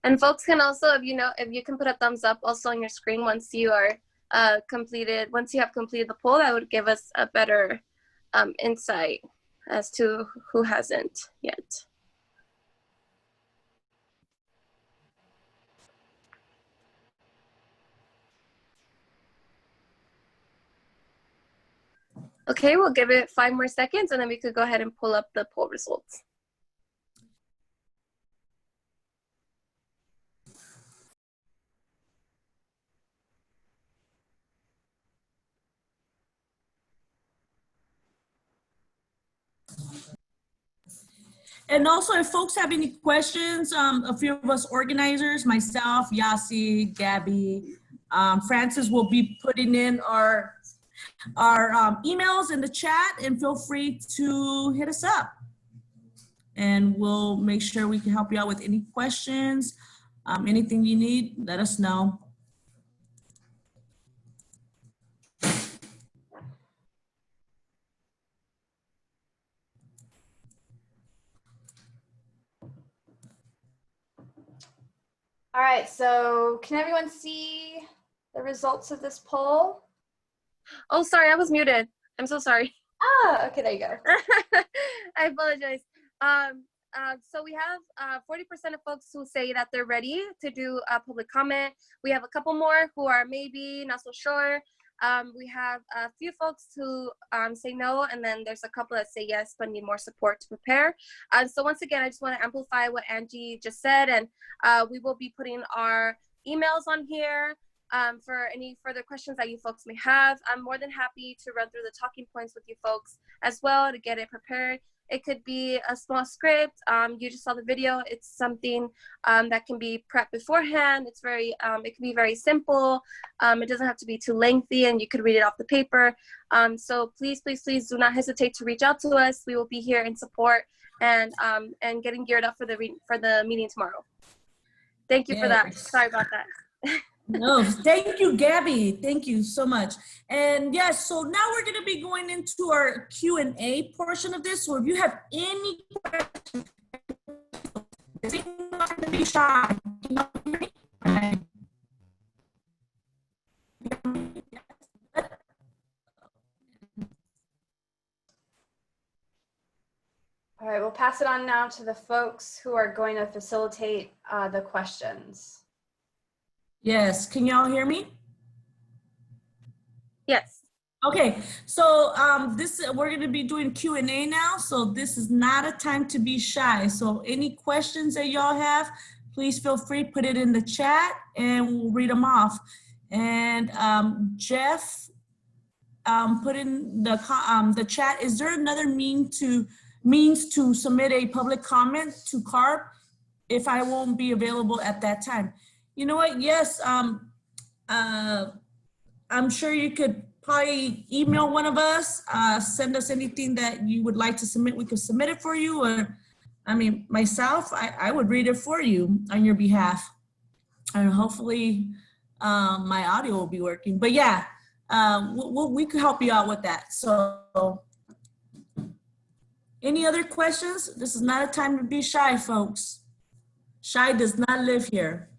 And folks can also, if you can put a thumbs up also on your screen once you are once you have completed the poll, that would give us a better insight as to who hasn't yet. Okay, we'll give it 5 more seconds and then we could go ahead and pull up the poll results. And also, if folks have any questions, a few of us organizers, myself, Yasi, Gabby, Francis will be putting in our emails in the chat, and feel free to hit us up. And we'll make sure we can help you out with any questions, anything you need, let us know. All right, so can everyone see the results of this poll? Oh, sorry, I was muted. I'm so sorry. Ah, okay, there you go. I apologize. So we have 40% of folks who say that they're ready to do a public comment. We have a couple more who are maybe not so sure. We have a few folks who say no, and then there's a couple that say yes, but need more support to prepare. So once again, I just want to amplify what Angie just said, and we will be putting our emails on here for any further questions that you folks may have. I'm more than happy to run through the talking points with you folks as well to get it prepared. It could be a small script. You just saw the video. It's something that can be prepped beforehand. It's very, it can be very simple. It doesn't have to be too lengthy, and you could read it off the paper. So please, please, please do not hesitate to reach out to us. We will be here in support and getting geared up for the meeting tomorrow. Thank you for that. Sorry about that. No, thank you, Gabby. Thank you so much. And yes, so now we're going to be going into our Q&A portion of this. So if you have any questions, don't be shy. All right, we'll pass it on now to the folks who are going to facilitate the questions. Yes, can y'all hear me? Yes. Okay, so we're going to be doing Q&A now, so this is not a time to be shy. So any questions that y'all have, please feel free, put it in the chat and we'll read them off. And Jeff put in the chat, is there another means to submit a public comment to CARB if I won't be available at that time? You know what? Yes, I'm sure you could probably email one of us, send us anything that you would like to submit. We could submit it for you, or I mean, myself, I would read it for you on your behalf. And hopefully my audio will be working. But yeah, we could help you out with that. So any other questions? This is not a time to be shy, folks. Shy does not live here.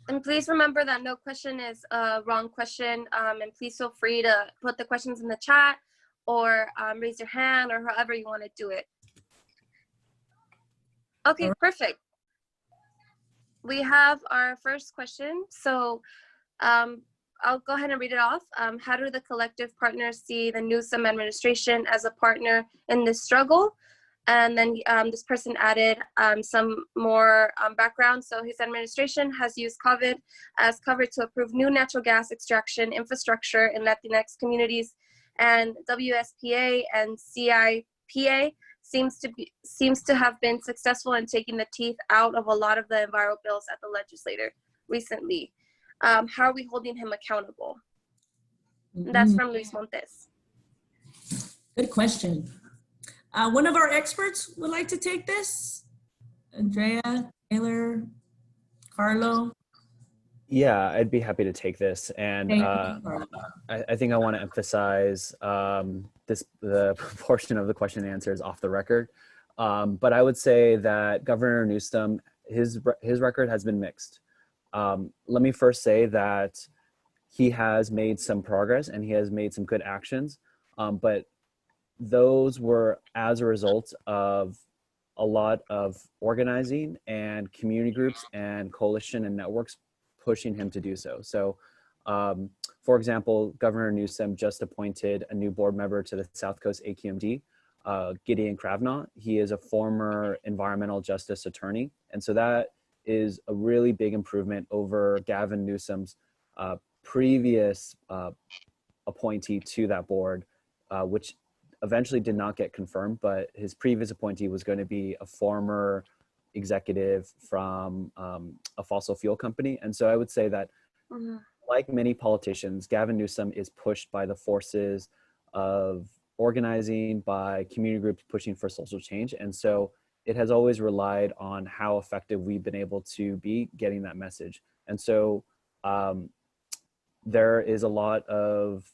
And please remember that no question is a wrong question. And please feel free to put the questions in the chat or raise your hand or however you want to do it. Okay, perfect. We have our first question. So I'll go ahead and read it off. How do the collective partners see the Newsom administration as a partner in this struggle? And then this person added some more background. So his administration has used COVID as cover to approve new natural gas extraction infrastructure in Latinx communities, and WSPA and CIPA seems to have been successful in taking the teeth out of a lot of the environmental bills at the legislature recently. How are we holding him accountable? That's from Luis Montes. Good question. One of our experts would like to take this. Andrea, Taylor, Carlo. Yeah, I'd be happy to take this. And Thank you, Carlo. I think I want to emphasize the portion of the question and answer is off the record. But I would say that Governor Newsom, his record has been mixed. Let me first say that he has made some progress and he has made some good actions, but those were as a result of a lot of organizing and community groups and coalition and networks pushing him to do so. So, for example, Governor Newsom just appointed a new board member to the South Coast AQMD, Gideon Kravnaugh. He is a former environmental justice attorney. And so that is a really big improvement over Gavin Newsom's previous appointee to that board, which eventually did not get confirmed, but his previous appointee was going to be a former executive from a fossil fuel company. And so I would say that like many politicians, Gavin Newsom is pushed by the forces of organizing, by community groups pushing for social change. And so it has always relied on how effective we've been able to be getting that message. And so there's a lot of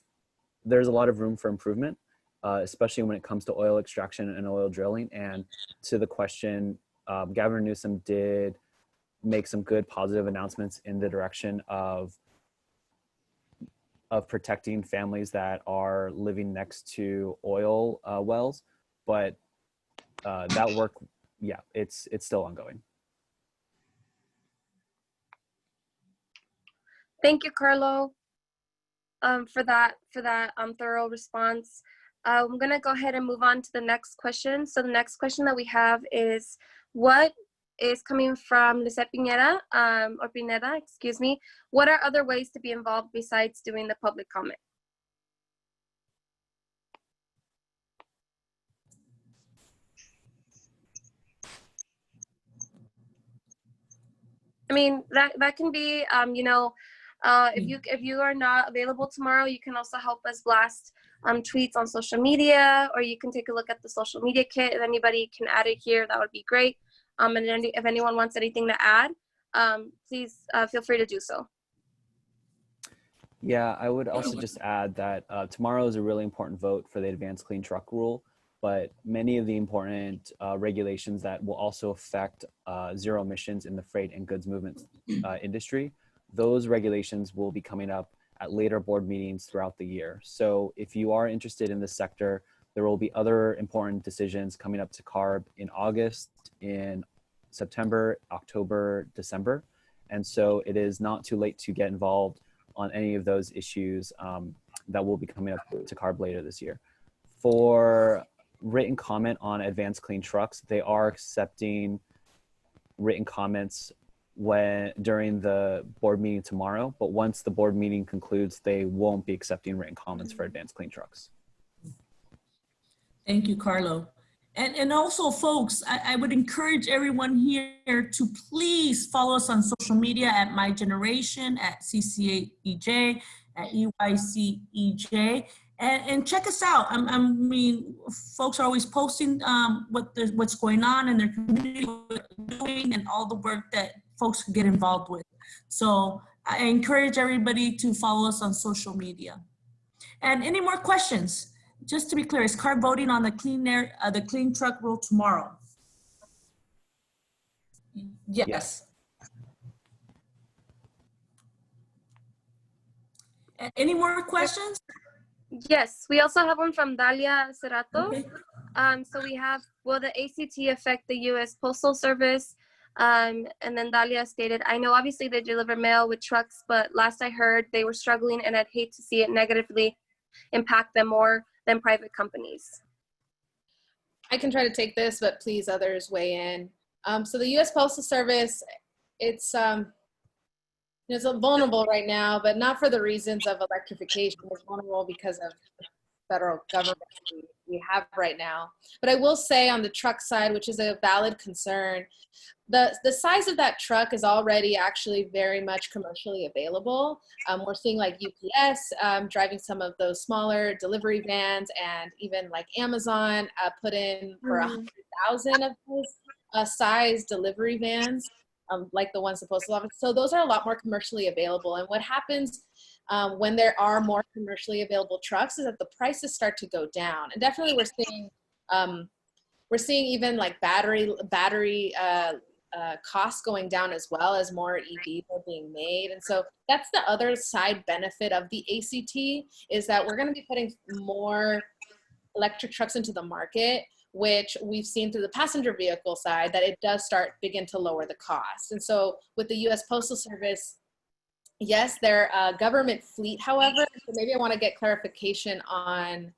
room for improvement, especially when it comes to oil extraction and oil drilling. And to the question, Governor Newsom did make some good positive announcements in the direction of protecting families that are living next to oil wells, but that work, yeah, it's still ongoing. Thank you, Carlo, for that thorough response. I'm gonna go ahead and move on to the next question. So the next question that we have is, what is coming from Lisa Pineda, or Pineda, excuse me. What are other ways to be involved besides doing the public comment? I mean, that can be, if you are not available tomorrow, you can also help us blast tweets on social media, or you can take a look at the social media kit. If anybody can add it here, that would be great. And if anyone wants anything to add, please feel free to do so. Yeah, I would also just add that tomorrow is a really important vote for the Advanced Clean Truck Rule, but many of the important regulations that will also affect zero emissions in the freight and goods movement industry, those regulations will be coming up at later board meetings throughout the year. So if you are interested in this sector, there will be other important decisions coming up to CARB in August, in September, October, December. And so it is not too late to get involved on any of those issues that will be coming up to CARB later this year. For written comment on advanced clean trucks, they are accepting written comments during the board meeting tomorrow, but once the board meeting concludes, they won't be accepting written comments for advanced clean trucks. Thank you, Carlo. And also, folks, I would encourage everyone here to please follow us on social media at My Generation, at CCEJ, at EYCEJ, and check us out. I mean, folks are always posting what's going on in their community, what they're doing, and all the work that folks can get involved with. So I encourage everybody to follow us on social media. And any more questions? Just to be clear, is CARB voting on the clean truck rule tomorrow? Yes. Any more questions? Yes, we also have one from Dalia Cerato. Okay. So we have, will the ACT affect the U.S. Postal Service? And then Dalia stated, I know obviously they deliver mail with trucks, but last I heard they were struggling, and I'd hate to see it negatively impact them more than private companies. I can try to take this, but please others weigh in. So the U.S. Postal Service, it's vulnerable right now, but not for the reasons of electrification. It's vulnerable because of the federal government we have right now. But I will say on the truck side, which is a valid concern, the size of that truck is already actually very much commercially available. We're seeing like UPS driving some of those smaller delivery vans, and even like Amazon put in for 100,000 of those size delivery vans, like the ones the postal office. So those are a lot more commercially available. And what happens when there are more commercially available trucks is that the prices start to go down. And definitely we're seeing even like battery costs going down as well as more EVs are being made. And so that's the other side benefit of the ACT, is that we're going to be putting more electric trucks into the market, which we've seen through the passenger vehicle side that it does begin to lower the cost. And so with the U.S. Postal Service, yes, they're a government fleet, however, so maybe I want to get clarification on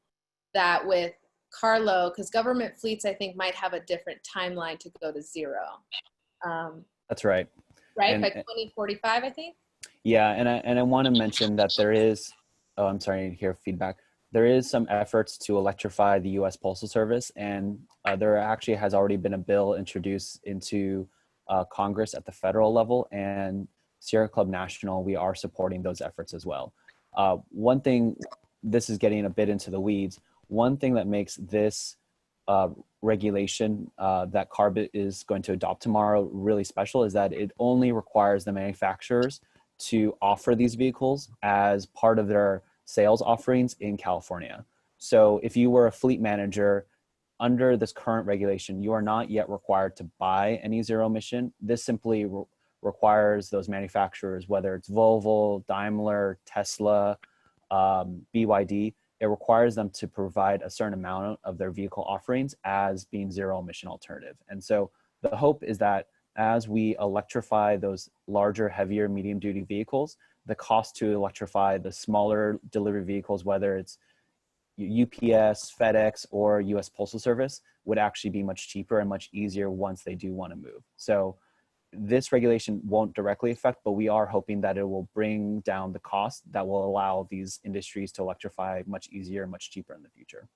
that with Carlo, because government fleets, I think, might have a different timeline to go to zero. That's right. Right, and, by 2045, I think? Yeah, and I want to mention that there is, oh, I'm sorry to hear feedback. There is some efforts to electrify the U.S. Postal Service, and there actually has already been a bill introduced into Congress at the federal level, and Sierra Club National, we are supporting those efforts as well. One thing, this is getting a bit into the weeds, one thing that makes this regulation that CARB is going to adopt tomorrow really special is that it only requires the manufacturers to offer these vehicles as part of their sales offerings in California. So if you were a fleet manager under this current regulation, you are not yet required to buy any zero emission. This simply requires those manufacturers, whether it's Volvo, Daimler, Tesla, BYD, it requires them to provide a certain amount of their vehicle offerings as being zero emission alternative. And so the hope is that as we electrify those larger, heavier, medium duty vehicles, the cost to electrify the smaller delivery vehicles, whether it's UPS, FedEx, or US Postal Service, would actually be much cheaper and much easier once they do want to move. So this regulation won't directly affect, but we are hoping that it will bring down the cost that will allow these industries to electrify much easier, much cheaper in the future.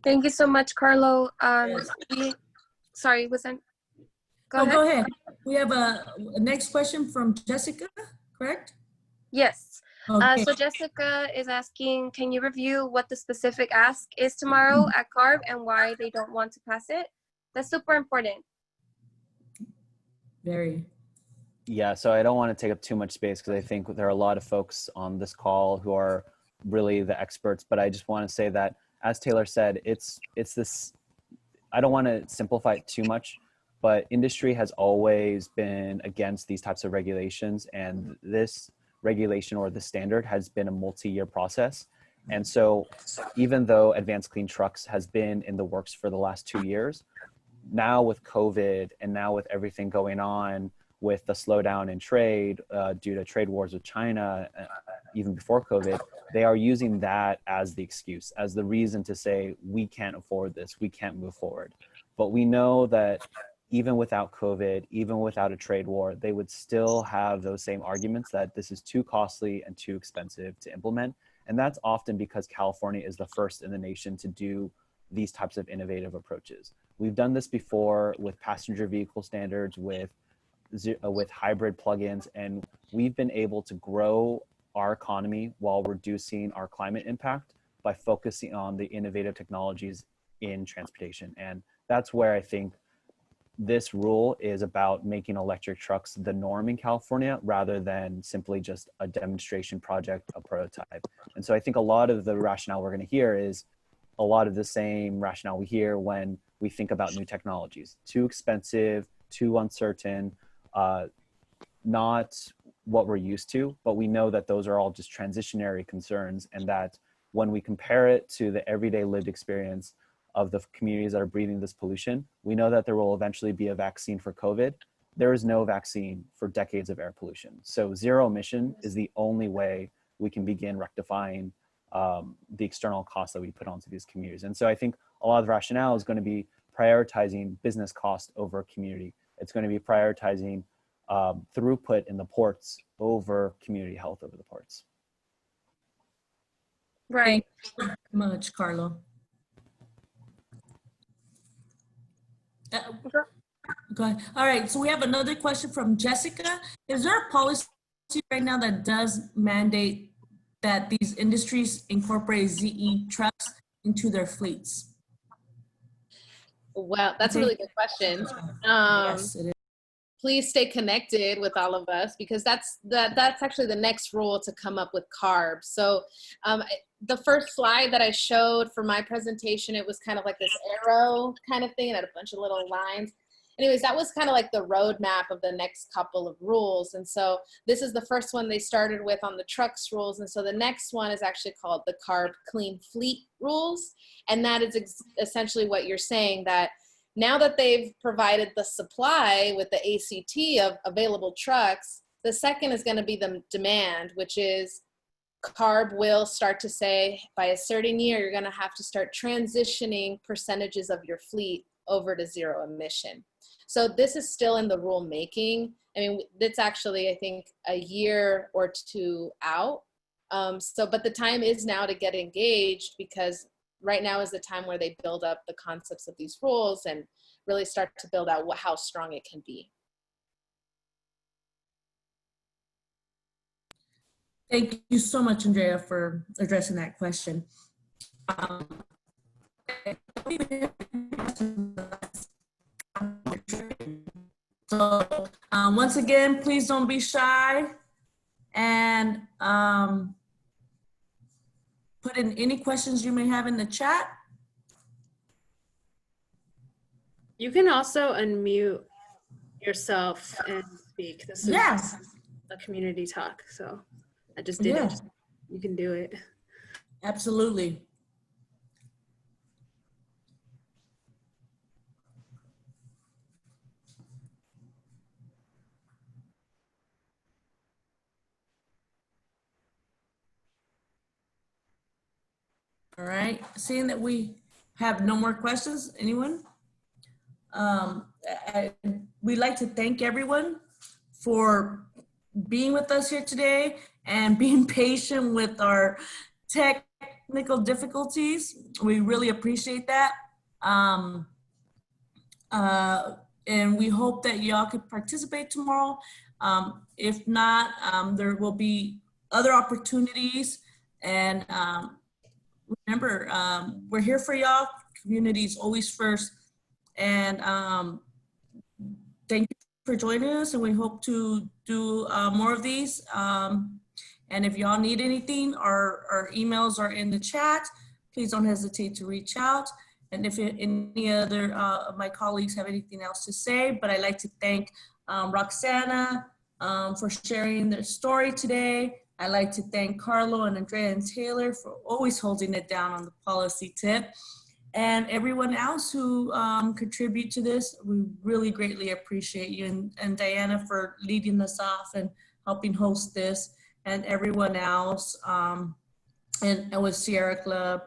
Thank you so much, Carlo. Yes. Sorry, was that? Go ahead. We have a next question from Jessica, correct? Yes. Okay. So Jessica is asking, can you review what the specific ask is tomorrow at CARB and why they don't want to pass it? That's super important. Very. Yeah, so I don't want to take up too much space because I think there are a lot of folks on this call who are really the experts, but I just want to say that, as Taylor said, it's this, I don't want to simplify it too much, but industry has always been against these types of regulations, and this regulation or the standard has been a multi-year process. And so even though advanced clean trucks has been in the works for the last 2 years, now with COVID and now with everything going on with the slowdown in trade due to trade wars with China, even before COVID, they are using that as the excuse, as the reason to say, we can't afford this, we can't move forward. But we know that even without COVID, even without a trade war, they would still have those same arguments that this is too costly and too expensive to implement. And that's often because California is the first in the nation to do these types of innovative approaches. We've done this before with passenger vehicle standards, with hybrid plugins, and we've been able to grow our economy while reducing our climate impact by focusing on the innovative technologies in transportation. And that's where I think this rule is about making electric trucks the norm in California rather than simply just a demonstration project, a prototype. And so I think a lot of the rationale we're going to hear is a lot of the same rationale we hear when we think about new technologies. Too expensive, too uncertain, not what we're used to, but we know that those are all just transitionary concerns, and that when we compare it to the everyday lived experience of the communities that are breathing this pollution, we know that there will eventually be a vaccine for COVID. There is no vaccine for decades of air pollution. So zero emission is the only way we can begin rectifying the external costs that we put onto these communities. And so I think a lot of the rationale is going to be prioritizing business cost over community. It's going to be prioritizing throughput in the ports over community health over the ports. Right. Thank you so much, Carlo. Go ahead. All right, so we have another question from Jessica. Is there a policy right now that does mandate that these industries incorporate ZE trucks into their fleets? Well, that's a really good question. Yes, it is. Please stay connected with all of us, because that's actually the next rule to come up with CARB. So the first slide that I showed for my presentation, it was kind of like this arrow kind of thing and had a bunch of little lines. Anyways, that was kind of like the roadmap of the next couple of rules. And so this is the first one they started with on the trucks rules. And so the next one is actually called the CARB Clean Fleet rules. And that is essentially what you're saying, that now that they've provided the supply with the ACT of available trucks, the second is going to be the demand, which is CARB will start to say, by a certain year, you're going to have to start transitioning percentages of your fleet over to zero emission. So this is still in the rule making. I mean, it's actually, I think, a year or two out. But the time is now to get engaged, because right now is the time where they build up the concepts of these rules and really start to build out how strong it can be. Thank you so much, Andrea, for addressing that question. So once again, please don't be shy, and put in any questions you may have in the chat. You can also unmute yourself and speak. This is a community talk, so I just did it. You can do it. Absolutely. All right, seeing that we have no more questions, anyone? We'd like to thank everyone for being with us here today and being patient with our technical difficulties. We really appreciate that. And we hope that y'all could participate tomorrow. If not, there will be other opportunities. And remember, we're here for y'all. Community is always first. And thank you for joining us, and we hope to do more of these. And if y'all need anything, our emails are in the chat. Please don't hesitate to reach out. And if any other of my colleagues have anything else to say, but I'd like to thank Roxana for sharing their story today. I'd like to thank Carlo and Andrea and Taylor for always holding it down on the policy tip. And everyone else who contribute to this, we really greatly appreciate you. And Diana for leading us off and helping host this, and everyone else, and with Sierra Club,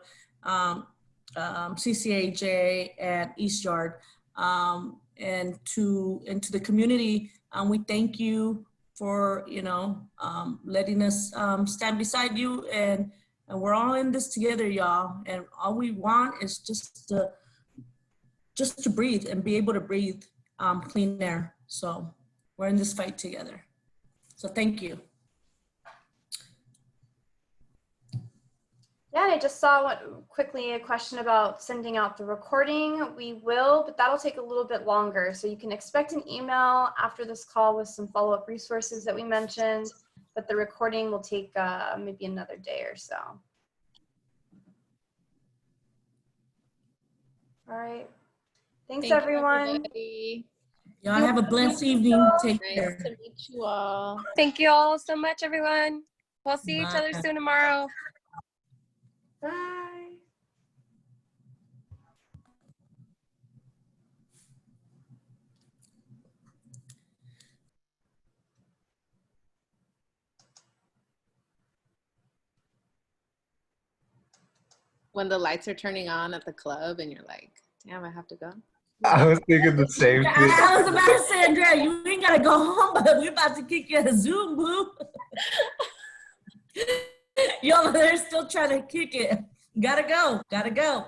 CCAJ, and East Yard, and to the community. We thank you for letting us stand beside you, and we're all in this together, y'all. And all we want is just to breathe and be able to breathe clean air. So we're in this fight together. So thank you. Yeah, I just saw quickly a question about sending out the recording. We will, but that'll take a little bit longer. So you can expect an email after this call with some follow-up resources that we mentioned, but the recording will take maybe another day or so. All right. Thanks, everyone. Y'all have a blessed evening. Take care. Nice to meet you all. Thank you all so much, everyone. We'll see each other soon tomorrow. Bye. when the lights are turning on at the club and you're like, damn, I have to go. I was thinking the same thing. I was about to say, Andrea, you ain't gotta go home, but we're about to kick you a Zoom, boo. Y'all, they're still trying to kick it. Gotta go, gotta go.